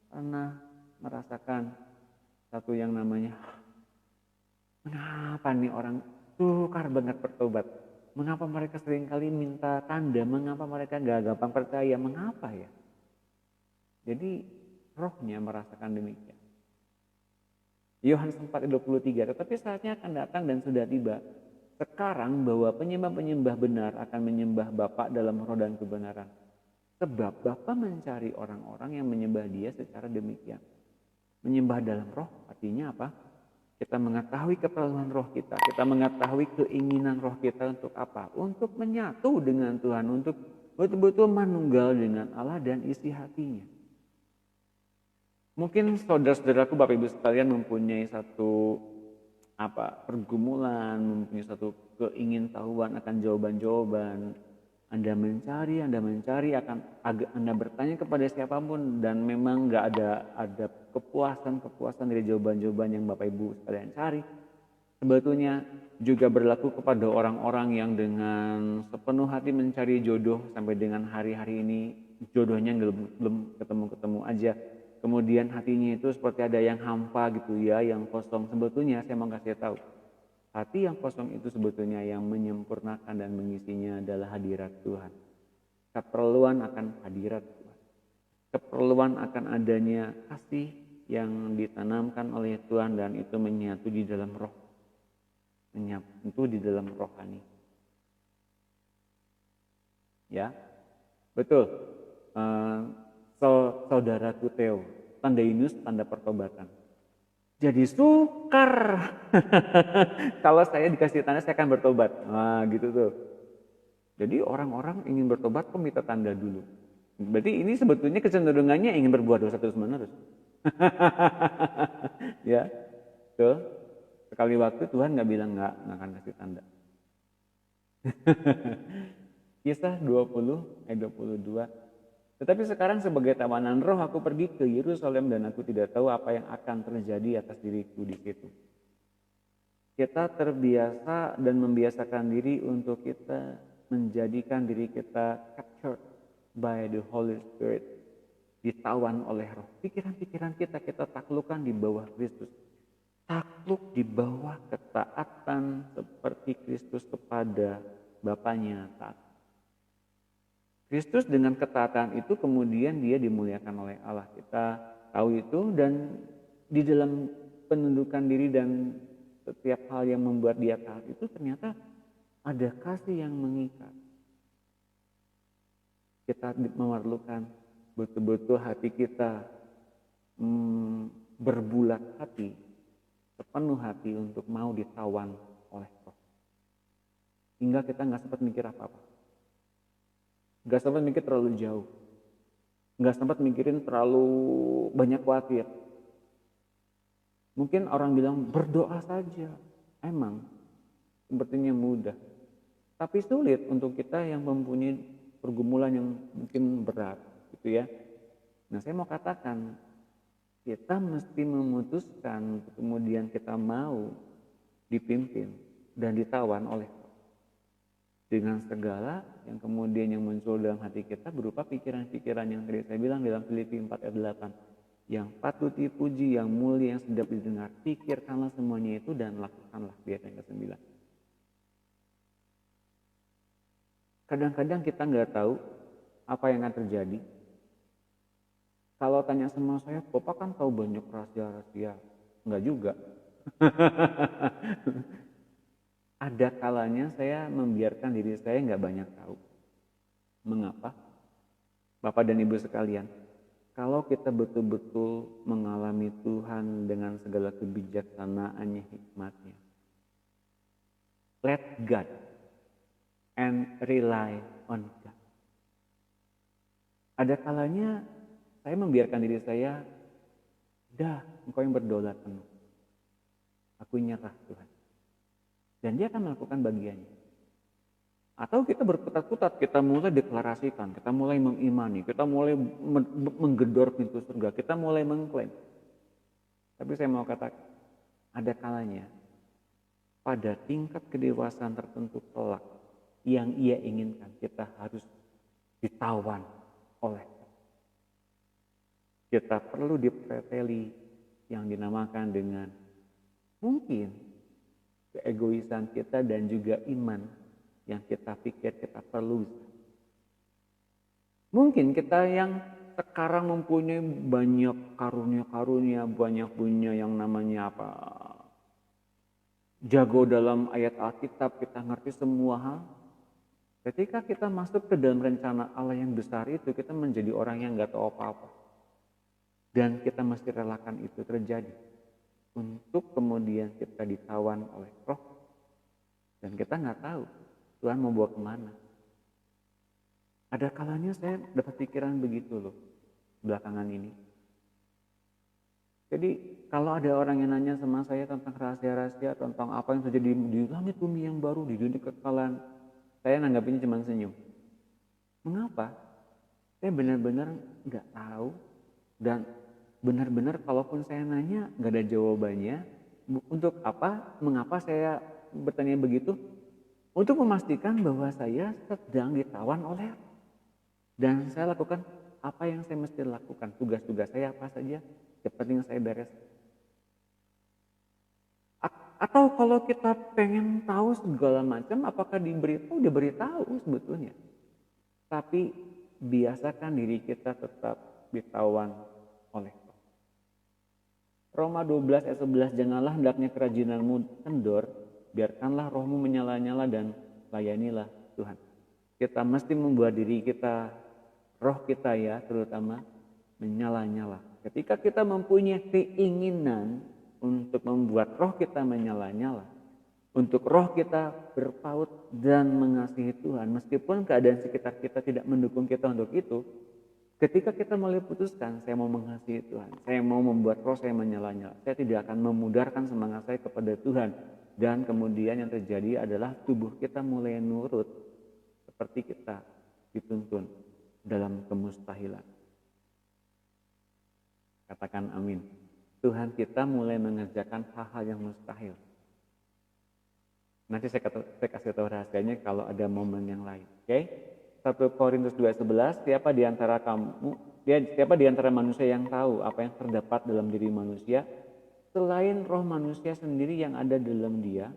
pernah merasakan satu yang namanya, mengapa nih orang sukar banget bertobat? Mengapa mereka seringkali minta tanda? Mengapa mereka gak gampang percaya? Mengapa ya? Jadi rohnya merasakan demikian. Yohanes 4:23, tetapi saatnya akan datang dan sudah tiba sekarang bahwa penyembah-penyembah benar akan menyembah Bapa dalam roh dan kebenaran. Sebab Bapa mencari orang-orang yang menyembah Dia secara demikian. Menyembah dalam roh artinya apa? Kita mengetahui keperluan roh kita. Kita mengetahui keinginan roh kita untuk apa? Untuk menyatu dengan Tuhan. Untuk betul-betul manunggal dengan Allah dan isi hatinya. Mungkin saudara-saudaraku, Bapak Ibu sekalian mempunyai satu pergumulan, mempunyai satu keingintahuan akan jawaban-jawaban. Anda mencari, Anda bertanya kepada siapapun dan memang nggak ada kepuasan dari jawaban-jawaban yang Bapak Ibu sekalian cari. Sebetulnya juga berlaku kepada orang-orang yang dengan sepenuh hati mencari jodoh sampai dengan hari-hari ini jodohnya belum ketemu-ketemu aja. Kemudian hatinya itu seperti ada yang hampa gitu ya, yang kosong. Sebetulnya saya mau kasih tahu, hati yang kosong itu sebetulnya yang menyempurnakan dan mengisinya adalah hadirat Tuhan. Keperluan akan hadirat Tuhan. Keperluan akan adanya kasih yang ditanamkan oleh Tuhan dan itu menyatu di dalam roh. Menyatu di dalam rohani. Ya, betul. Saudaraku Theo, tanda Yunus, tanda pertobatan. Jadi sukar. Kalau saya dikasih tanda saya akan bertobat. Nah gitu tuh. Jadi orang-orang ingin bertobat kok minta tanda dulu. Berarti ini sebetulnya kecenderungannya ingin berbuat dosa terus menerus. Ya, tuh. Sekali waktu Tuhan nggak bilang nggak akan kasih tanda. Kisah 20 ayat 22. Tetapi sekarang sebagai tawanan roh aku pergi ke Yerusalem dan aku tidak tahu apa yang akan terjadi atas diriku di situ. Kita terbiasa dan membiasakan diri untuk kita menjadikan diri kita captured by the Holy Spirit. ditawan oleh roh. Pikiran-pikiran kita taklukkan di bawah Kristus. Takluk di bawah ketaatan seperti Kristus kepada Bapaknya taat. Kristus dengan ketaatan itu kemudian dia dimuliakan oleh Allah. Kita tahu itu, dan di dalam penundukan diri dan setiap hal yang membuat dia taat itu ternyata ada kasih yang mengikat. Kita memerlukan betul-betul hati kita berbulat hati, sepenuh hati untuk mau ditawan oleh Roh. Hingga kita nggak sempat mikir apa-apa. Nggak sempat mikir terlalu jauh. Nggak sempat mikirin terlalu banyak khawatir. Mungkin orang bilang berdoa saja. Emang sepertinya mudah. Tapi sulit untuk kita yang mempunyai pergumulan yang mungkin berat, gitu ya. Nah, saya mau katakan, kita mesti memutuskan kemudian kita mau dipimpin dan ditawan oleh Allah. Dengan segala yang kemudian yang muncul dalam hati kita berupa pikiran-pikiran yang tadi saya bilang dalam Filipi 4 ayat 8. Yang patut dipuji, yang mulia, yang sedap didengar. Pikirkanlah semuanya itu dan lakukanlah. Ayat yang ke-9. Kadang-kadang kita nggak tahu apa yang akan terjadi. Kalau tanya sama saya, Bapak kan tahu banyak rahasia-rahasia. Enggak juga. Ada kalanya saya membiarkan diri saya nggak banyak tahu. Mengapa? Bapak dan Ibu sekalian, kalau kita betul-betul mengalami Tuhan dengan segala kebijaksanaannya, hikmatnya, let God and rely on God. Ada kalanya saya membiarkan diri saya, dah, Engkau yang berdaulat penuh. Aku nyerah Tuhan. Dan dia akan melakukan bagiannya. Atau kita berkutat-kutat, kita mulai deklarasikan, kita mulai mengimani, kita mulai menggedor pintu surga, kita mulai mengklaim. Tapi saya mau katakan, ada kalanya pada tingkat kedewasaan tertentu kelak yang ia inginkan, kita harus ditawan oleh Allah. Kita perlu dipreteli yang dinamakan dengan mungkin keegoisan kita dan juga iman yang kita pikir kita perlu. Mungkin kita yang sekarang mempunyai banyak karunia-karunia, banyak punya yang namanya apa, jago dalam ayat Alkitab, kita ngerti semua hal. Ketika kita masuk ke dalam rencana Allah yang besar itu, kita menjadi orang yang gak tahu apa-apa. Dan kita mesti relakan itu terjadi. Untuk kemudian kita ditawan oleh Roh. Dan kita nggak tahu Tuhan mau bawa kemana. Ada kalanya saya dapat pikiran begitu loh belakangan ini. Jadi kalau ada orang yang nanya sama saya tentang rahasia-rahasia, tentang apa yang terjadi di langit bumi yang baru, di dunia kekekalan, saya nanggapinnya cuma senyum. Mengapa? Saya benar-benar nggak tahu, dan benar-benar kalaupun saya nanya nggak ada jawabannya. Untuk apa? Mengapa saya bertanya begitu? Untuk memastikan bahwa saya sedang ditawan oleh Allah. Dan saya lakukan apa yang saya mesti lakukan. Tugas-tugas saya apa saja, yang penting saya beres. Atau kalau kita pengen tahu segala macam, apakah diberitahu? Diberitahu sebetulnya. Tapi biasakan diri kita tetap ditawan oleh Allah. Roma 12 ayat 11, janganlah hendaknya kerajinanmu kendor, biarkanlah rohmu menyala-nyala dan layanilah Tuhan. Kita mesti membuat diri kita, roh kita ya terutama, menyala-nyala. Ketika kita mempunyai keinginan untuk membuat roh kita menyala-nyala, untuk roh kita berpaut dan mengasihi Tuhan, meskipun keadaan sekitar kita tidak mendukung kita untuk itu, ketika kita mulai putuskan, saya mau mengasihi Tuhan, saya mau membuat roh saya menyala-nyala, saya tidak akan memudarkan semangat saya kepada Tuhan. Dan kemudian yang terjadi adalah tubuh kita mulai nurut seperti kita dituntun dalam kemustahilan. Katakan amin. Tuhan kita mulai mengerjakan hal-hal yang mustahil. Nanti saya kasih tahu rahasianya kalau ada momen yang lain. Oke? 1 Korintus 2:11, siapa di antara kamu siapa di antara manusia yang tahu apa yang terdapat dalam diri manusia selain roh manusia sendiri yang ada dalam dia?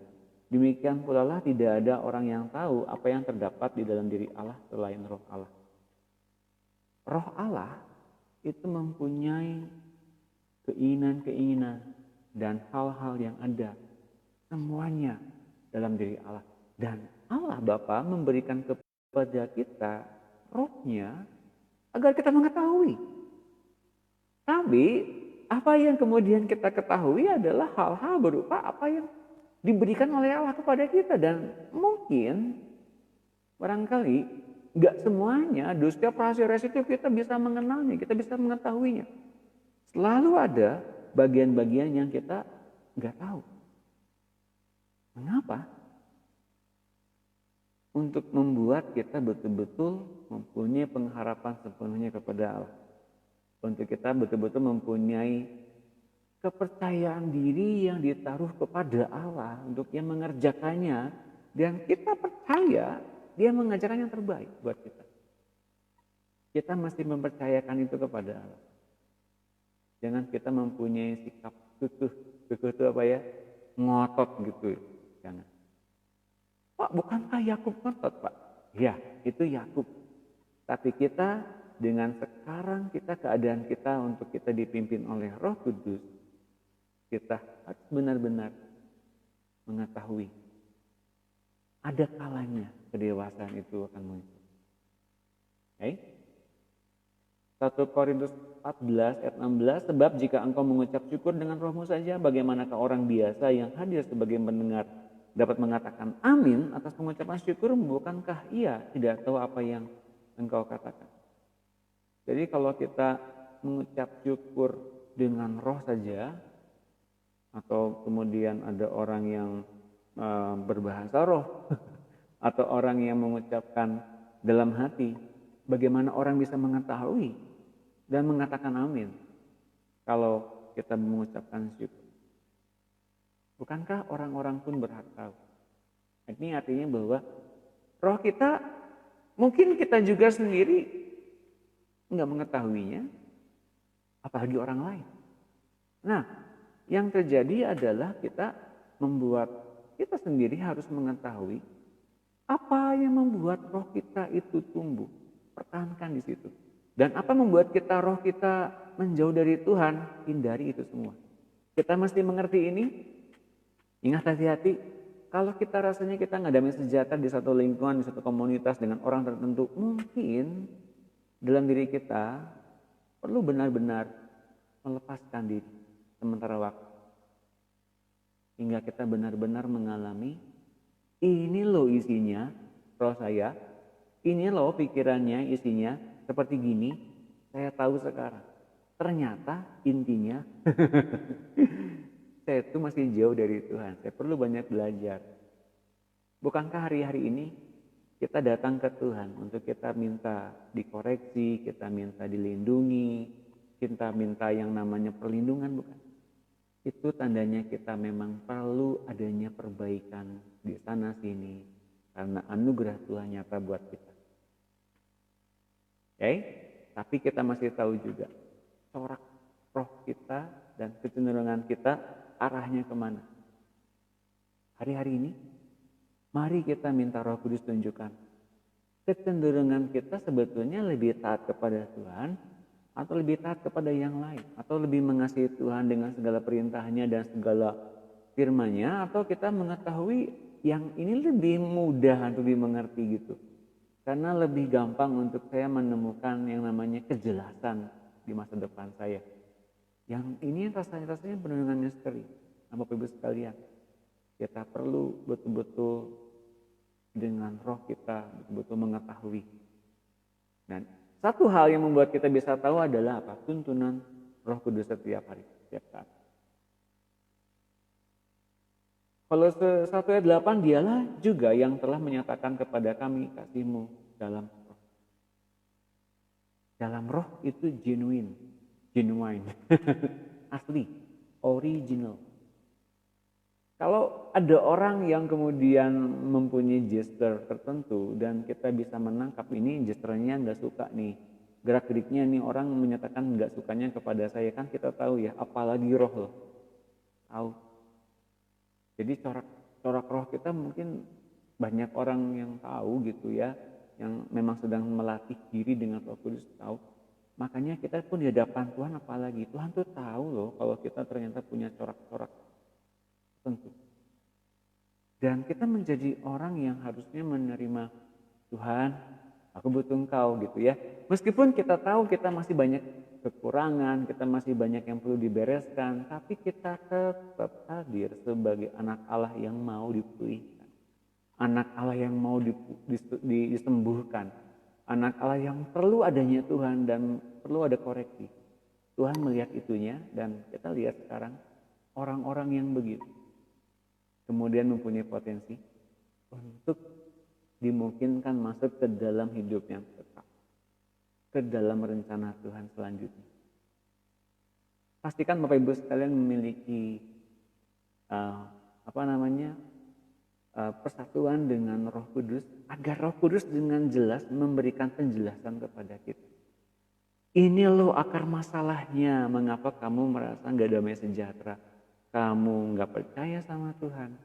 Demikian pula lah tidak ada orang yang tahu apa yang terdapat di dalam diri Allah selain roh Allah. Roh Allah itu mempunyai keinginan-keinginan dan hal-hal yang ada semuanya dalam diri Allah. Dan Allah Bapa memberikan kepada kita rohnya agar kita mengetahui. Tapi apa yang kemudian kita ketahui adalah hal-hal berupa apa yang diberikan oleh Allah kepada kita. Dan mungkin barangkali nggak semuanya setiap rahasia-rahasia itu kita bisa mengenalnya, kita bisa mengetahuinya. Selalu ada bagian-bagian yang kita nggak tahu. Mengapa? Untuk membuat kita betul-betul mempunyai pengharapan sepenuhnya kepada Allah. Untuk kita betul-betul mempunyai kepercayaan diri yang ditaruh kepada Allah untuk yang mengerjakannya. Dan kita percaya dia mengajarkan yang terbaik buat kita. Kita mesti mempercayakan itu kepada Allah. Jangan kita mempunyai sikap kekeh itu apa ya? Ngotot gitu. Jangan. Pak, bukankah Yakub ngotot, Pak? Ya, itu Yakub. Tapi kita dengan sekarang keadaan kita untuk kita dipimpin oleh Roh Kudus, kita harus benar-benar mengetahui ada kalanya kedewasaan itu akan muncul. Okay? 1 Korintus 14 ayat 16, sebab jika engkau mengucap syukur dengan rohmu saja, bagaimanakah orang biasa yang hadir sebagai mendengar dapat mengatakan amin atas pengucapan syukur, bukankah ia tidak tahu apa yang engkau katakan? Jadi kalau kita mengucap syukur dengan roh saja, atau kemudian ada orang yang berbahasa roh, atau orang yang mengucapkan dalam hati, bagaimana orang bisa mengetahui dan mengatakan amin kalau kita mengucapkan syukur? Bukankah orang-orang pun berhak tahu? Ini artinya bahwa roh kita, mungkin kita juga sendiri nggak mengetahuinya, apalagi orang lain. Nah, yang terjadi adalah kita membuat kita sendiri harus mengetahui apa yang membuat roh kita itu tumbuh. Pertahankan di situ. Dan apa membuat kita roh kita menjauh dari Tuhan? Hindari itu semua. Kita mesti mengerti ini. Ingat, hati-hati. Kalau kita rasanya kita ngadamin senjata di satu lingkungan, di satu komunitas dengan orang tertentu, mungkin dalam diri kita perlu benar-benar melepaskan diri sementara waktu. Hingga kita benar-benar mengalami, ini loh isinya roh saya, ini loh pikirannya isinya, seperti gini, saya tahu sekarang. Ternyata intinya saya itu masih jauh dari Tuhan. Saya perlu banyak belajar. Bukankah hari-hari ini kita datang ke Tuhan untuk kita minta dikoreksi, kita minta dilindungi, kita minta yang namanya perlindungan, bukan? Itu tandanya kita memang perlu adanya perbaikan di sana sini karena anugerah Tuhan nyata buat kita. Oke? Tapi kita masih tahu juga corak roh kita dan kecenderungan kita arahnya kemana. Hari-hari ini mari kita minta Roh Kudus tunjukkan kecenderungan kita sebetulnya lebih taat kepada Tuhan atau lebih taat kepada yang lain, atau lebih mengasihi Tuhan dengan segala perintahnya dan segala firman-Nya, atau kita mengetahui yang ini lebih mudah untuk dimengerti gitu. Karena lebih gampang untuk saya menemukan yang namanya kejelasan di masa depan saya. Yang ini rasanya penuh dengan misteri. Bapak Ibu sekalian, kita perlu betul-betul dengan roh kita betul-betul mengetahui. Dan satu hal yang membuat kita bisa tahu adalah apa? Tuntunan Roh Kudus setiap hari, setiap saat. Kolose 1 ayat 8, dialah juga yang telah menyatakan kepada kami kasih-Mu dalam roh. Dalam roh itu genuine, asli, original. Kalau ada orang yang kemudian mempunyai gesture tertentu dan kita bisa menangkap ini gesturnya nggak suka nih gerak-geriknya nih orang menyatakan nggak sukanya kepada saya, kan kita tahu ya, apalagi roh loh, tahu. Jadi corak roh kita mungkin banyak orang yang tahu gitu ya, yang memang sedang melatih diri dengan Roh Kudus tahu. Makanya kita pun di hadapan Tuhan, apalagi Tuhan tuh tahu loh kalau kita ternyata punya corak-corak tertentu. Dan kita menjadi orang yang harusnya menerima Tuhan, aku butuh Engkau gitu ya. Meskipun kita tahu kita masih banyak kekurangan, kita masih banyak yang perlu dibereskan, tapi kita tetap hadir sebagai anak Allah yang mau dipulihkan. Anak Allah yang mau disembuhkan. Anak Allah yang perlu adanya Tuhan dan perlu ada koreksi. Tuhan melihat itunya dan kita lihat sekarang orang-orang yang begitu. Kemudian mempunyai potensi untuk dimungkinkan masuk ke dalam hidup yang tetap, ke dalam rencana Tuhan selanjutnya. Pastikan Bapak Ibu sekalian memiliki persatuan dengan Roh Kudus, agar Roh Kudus dengan jelas memberikan penjelasan kepada kita. Ini loh akar masalahnya, mengapa kamu merasa nggak damai sejahtera. Kamu nggak percaya sama Tuhan.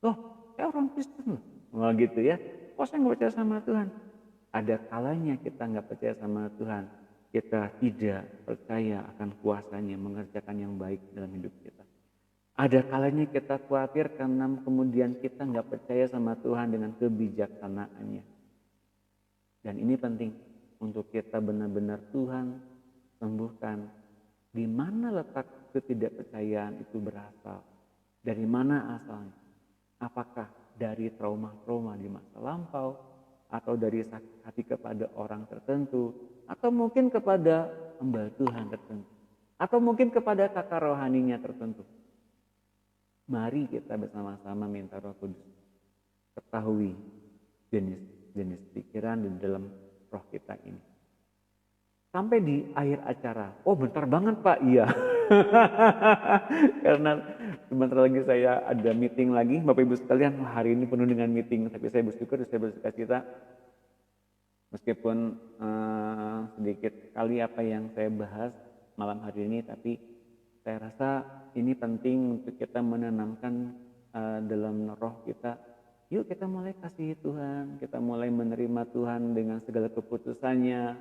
Loh, saya orang Kristen loh. Wah gitu ya. Kok saya nggak percaya sama Tuhan? Ada kalanya kita nggak percaya sama Tuhan. Kita tidak percaya akan kuasanya mengerjakan yang baik dalam hidup kita. Ada kalanya kita khawatir karena kemudian kita nggak percaya sama Tuhan dengan kebijaksanaannya. Dan ini penting untuk kita benar-benar Tuhan sembuhkan. Di mana letak ketidakpercayaan itu berasal? Dari mana asalnya? Apakah dari trauma-trauma di masa lampau, atau dari sakit hati kepada orang tertentu, atau mungkin kepada hamba Tuhan tertentu, atau mungkin kepada kakak rohaninya tertentu? Mari kita bersama-sama minta Roh Kudus ketahui jenis pikiran di dalam roh kita ini. Sampai di akhir acara, oh bentar banget Pak, iya. Karena sebentar lagi saya ada meeting lagi, Bapak Ibu sekalian, hari ini penuh dengan meeting, tapi saya bersyukur, saya bersukacita. Meskipun sedikit kali apa yang saya bahas malam hari ini, tapi saya rasa ini penting untuk kita menanamkan dalam roh kita. Yuk kita mulai kasih Tuhan, kita mulai menerima Tuhan dengan segala keputusannya,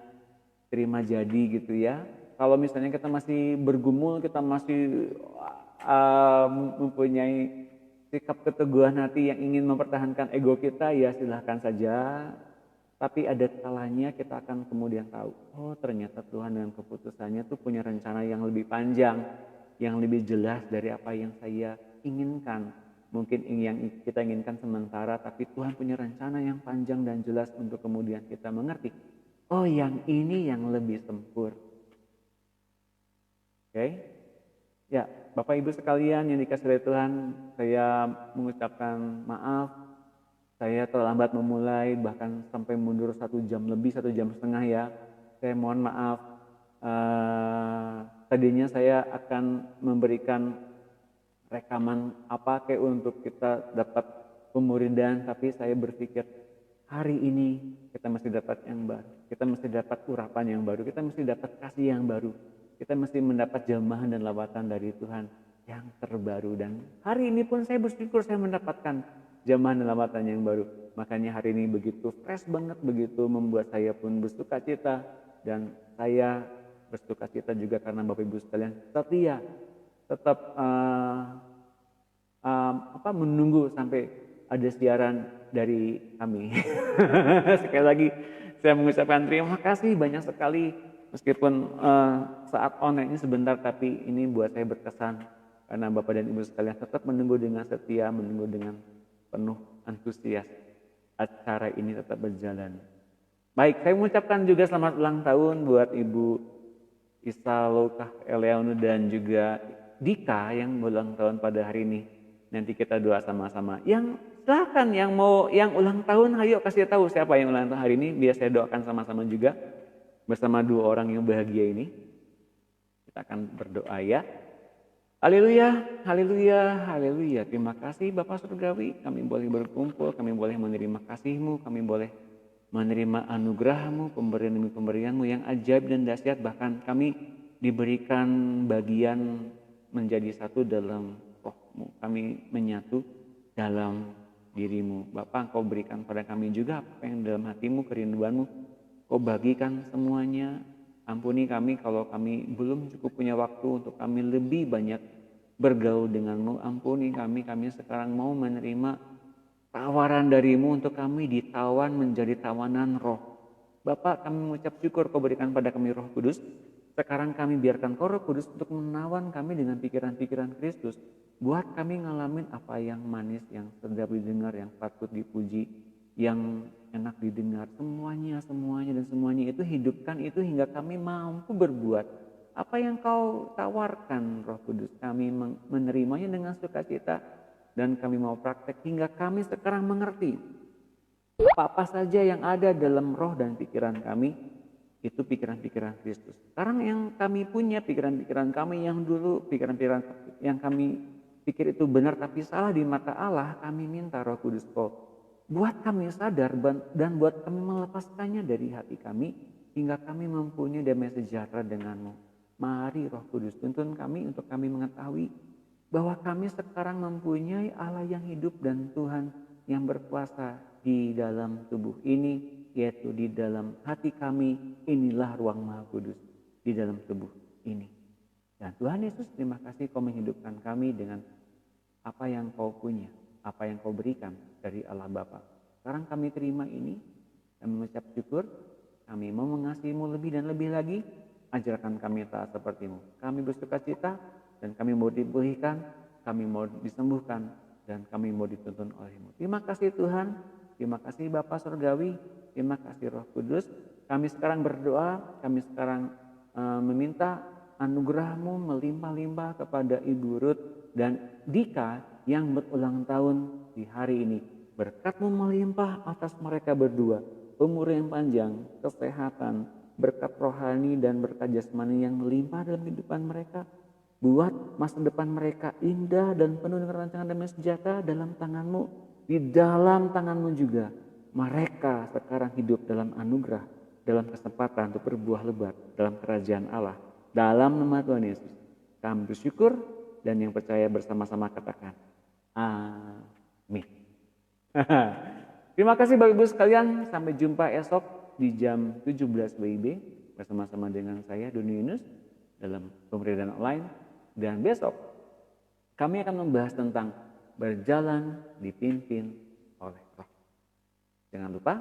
terima jadi gitu ya. Kalau misalnya kita masih bergumul, kita masih mempunyai sikap keteguhan hati yang ingin mempertahankan ego kita, ya silahkan saja. Tapi ada kalanya kita akan kemudian tahu, oh ternyata Tuhan dengan keputusannya tuh punya rencana yang lebih panjang, yang lebih jelas dari apa yang saya inginkan. Mungkin yang kita inginkan sementara, tapi Tuhan punya rencana yang panjang dan jelas untuk kemudian kita mengerti. Oh yang ini yang lebih sempurna. Oke. Ya, Bapak Ibu sekalian yang dikasihi oleh Tuhan, saya mengucapkan maaf. Saya terlambat memulai, bahkan sampai mundur 1 jam lebih, 1 jam setengah ya. Saya mohon maaf. Tadinya saya akan memberikan rekaman apa kayak untuk kita dapat pemuridan, tapi saya berpikir hari ini kita mesti dapat yang baru, kita mesti dapat urapan yang baru, kita mesti dapat kasih yang baru, kita mesti mendapat jamahan dan lawatan dari Tuhan yang terbaru. Dan hari ini pun saya bersyukur saya mendapatkan jamahan dan lawatan yang baru. Makanya hari ini begitu fresh banget, begitu membuat saya pun bersuka cita, dan saya bersuka cita juga karena Bapak Ibu sekalian setia tetap menunggu sampai ada siaran dari kami. Sekali lagi saya mengucapkan terima kasih banyak sekali, meskipun saat online ini sebentar, tapi ini buat saya berkesan karena Bapak dan Ibu sekalian tetap menunggu dengan setia, menunggu dengan penuh antusias acara ini tetap berjalan. Baik, saya mengucapkan juga selamat ulang tahun buat Ibu Isa Lokah Eleonu dan juga Dika yang ulang tahun pada hari ini. Nanti kita doa sama-sama. Yang silahkan yang mau yang ulang tahun, ayo kasih tahu siapa yang ulang tahun hari ini, biar saya doakan sama-sama juga bersama 2 orang yang bahagia ini. Kita akan berdoa ya. Haleluya, haleluya, haleluya. Terima kasih Bapak Surgawi, kami boleh berkumpul, kami boleh menerima kasih-Mu, kami boleh menerima anugerah-Mu, pemberian demi pemberian-Mu yang ajaib dan dahsyat. Bahkan kami diberikan bagian menjadi satu dalam Roh-Mu. Kami menyatu dalam diri-Mu. Bapa, Engkau berikan pada kami juga apa yang dalam hati-Mu, kerinduan-Mu. Kau bagikan semuanya. Ampuni kami kalau kami belum cukup punya waktu untuk kami lebih banyak bergaul dengan-Mu. Ampuni kami sekarang mau menerima tawaran dari-Mu untuk kami ditawan menjadi tawanan roh. Bapak, kami mengucap syukur Kau berikan pada kami Roh Kudus. Sekarang kami biarkan Kau Roh Kudus untuk menawan kami dengan pikiran-pikiran Kristus. Buat kami ngalamin apa yang manis, yang sedap didengar, yang patut dipuji, yang enak didengar. Semuanya dan semuanya itu hidupkan itu hingga kami mampu berbuat apa yang Kau tawarkan Roh Kudus. Kami menerimanya dengan sukacita dan kami mau praktek hingga kami sekarang mengerti apa saja yang ada dalam roh dan pikiran kami itu pikiran-pikiran Kristus. Sekarang yang kami punya pikiran-pikiran kami yang dulu, pikiran-pikiran yang kami pikir itu benar tapi salah di mata Allah, kami minta Roh Kudus Kau buat kami sadar dan buat kami melepaskannya dari hati kami hingga kami mempunyai damai sejahtera dengan-Mu. Mari Roh Kudus tuntun kami untuk kami mengetahui bahwa kami sekarang mempunyai Allah yang hidup dan Tuhan yang berkuasa di dalam tubuh ini, yaitu di dalam hati kami. Inilah ruang Maha Kudus di dalam tubuh ini. Dan Tuhan Yesus, terima kasih Kau menghidupkan kami dengan apa yang Kau punya, apa yang Kau berikan dari Allah Bapa. Sekarang kami terima ini, kami mengucap syukur, kami mau mengasihi-Mu lebih dan lebih lagi. Ajarkan kami taat seperti-Mu. Kami bersuka cita dan kami mau dipulihkan, kami mau disembuhkan, dan kami mau dituntun oleh-Mu. Terima kasih Tuhan, terima kasih Bapa Surgawi, terima kasih Roh Kudus. Kami sekarang berdoa, kami sekarang meminta anugerah-Mu melimpah-limpah kepada Ibu Ruth dan Dika yang berulang tahun di hari ini. Berkat-Mu melimpah atas mereka berdua, umur yang panjang, kesehatan, berkat rohani dan berkat jasmani yang melimpah dalam kehidupan mereka. Buat masa depan mereka indah dan penuh dengan rancangan damai sejahtera dalam tangan-Mu. Di dalam tangan-Mu juga mereka sekarang hidup dalam anugerah, dalam kesempatan untuk berbuah lebat dalam kerajaan Allah. Dalam nama Tuhan Yesus kami bersyukur dan yang percaya bersama-sama katakan amin. Terima kasih Bapak Ibu sekalian, sampai jumpa esok di jam 17 WIB bersama-sama dengan saya Doni Yunus dalam pemberitaan online. Dan besok kami akan membahas tentang berjalan dipimpin oleh Roh. Jangan lupa,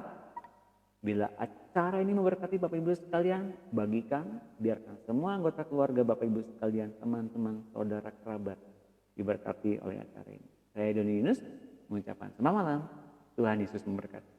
bila acara ini memberkati Bapak Ibu sekalian, bagikan, biarkan semua anggota keluarga Bapak Ibu sekalian, teman-teman, saudara, kerabat diberkati oleh acara ini. Saya Doni Yunus mengucapkan selamat malam, Tuhan Yesus memberkati.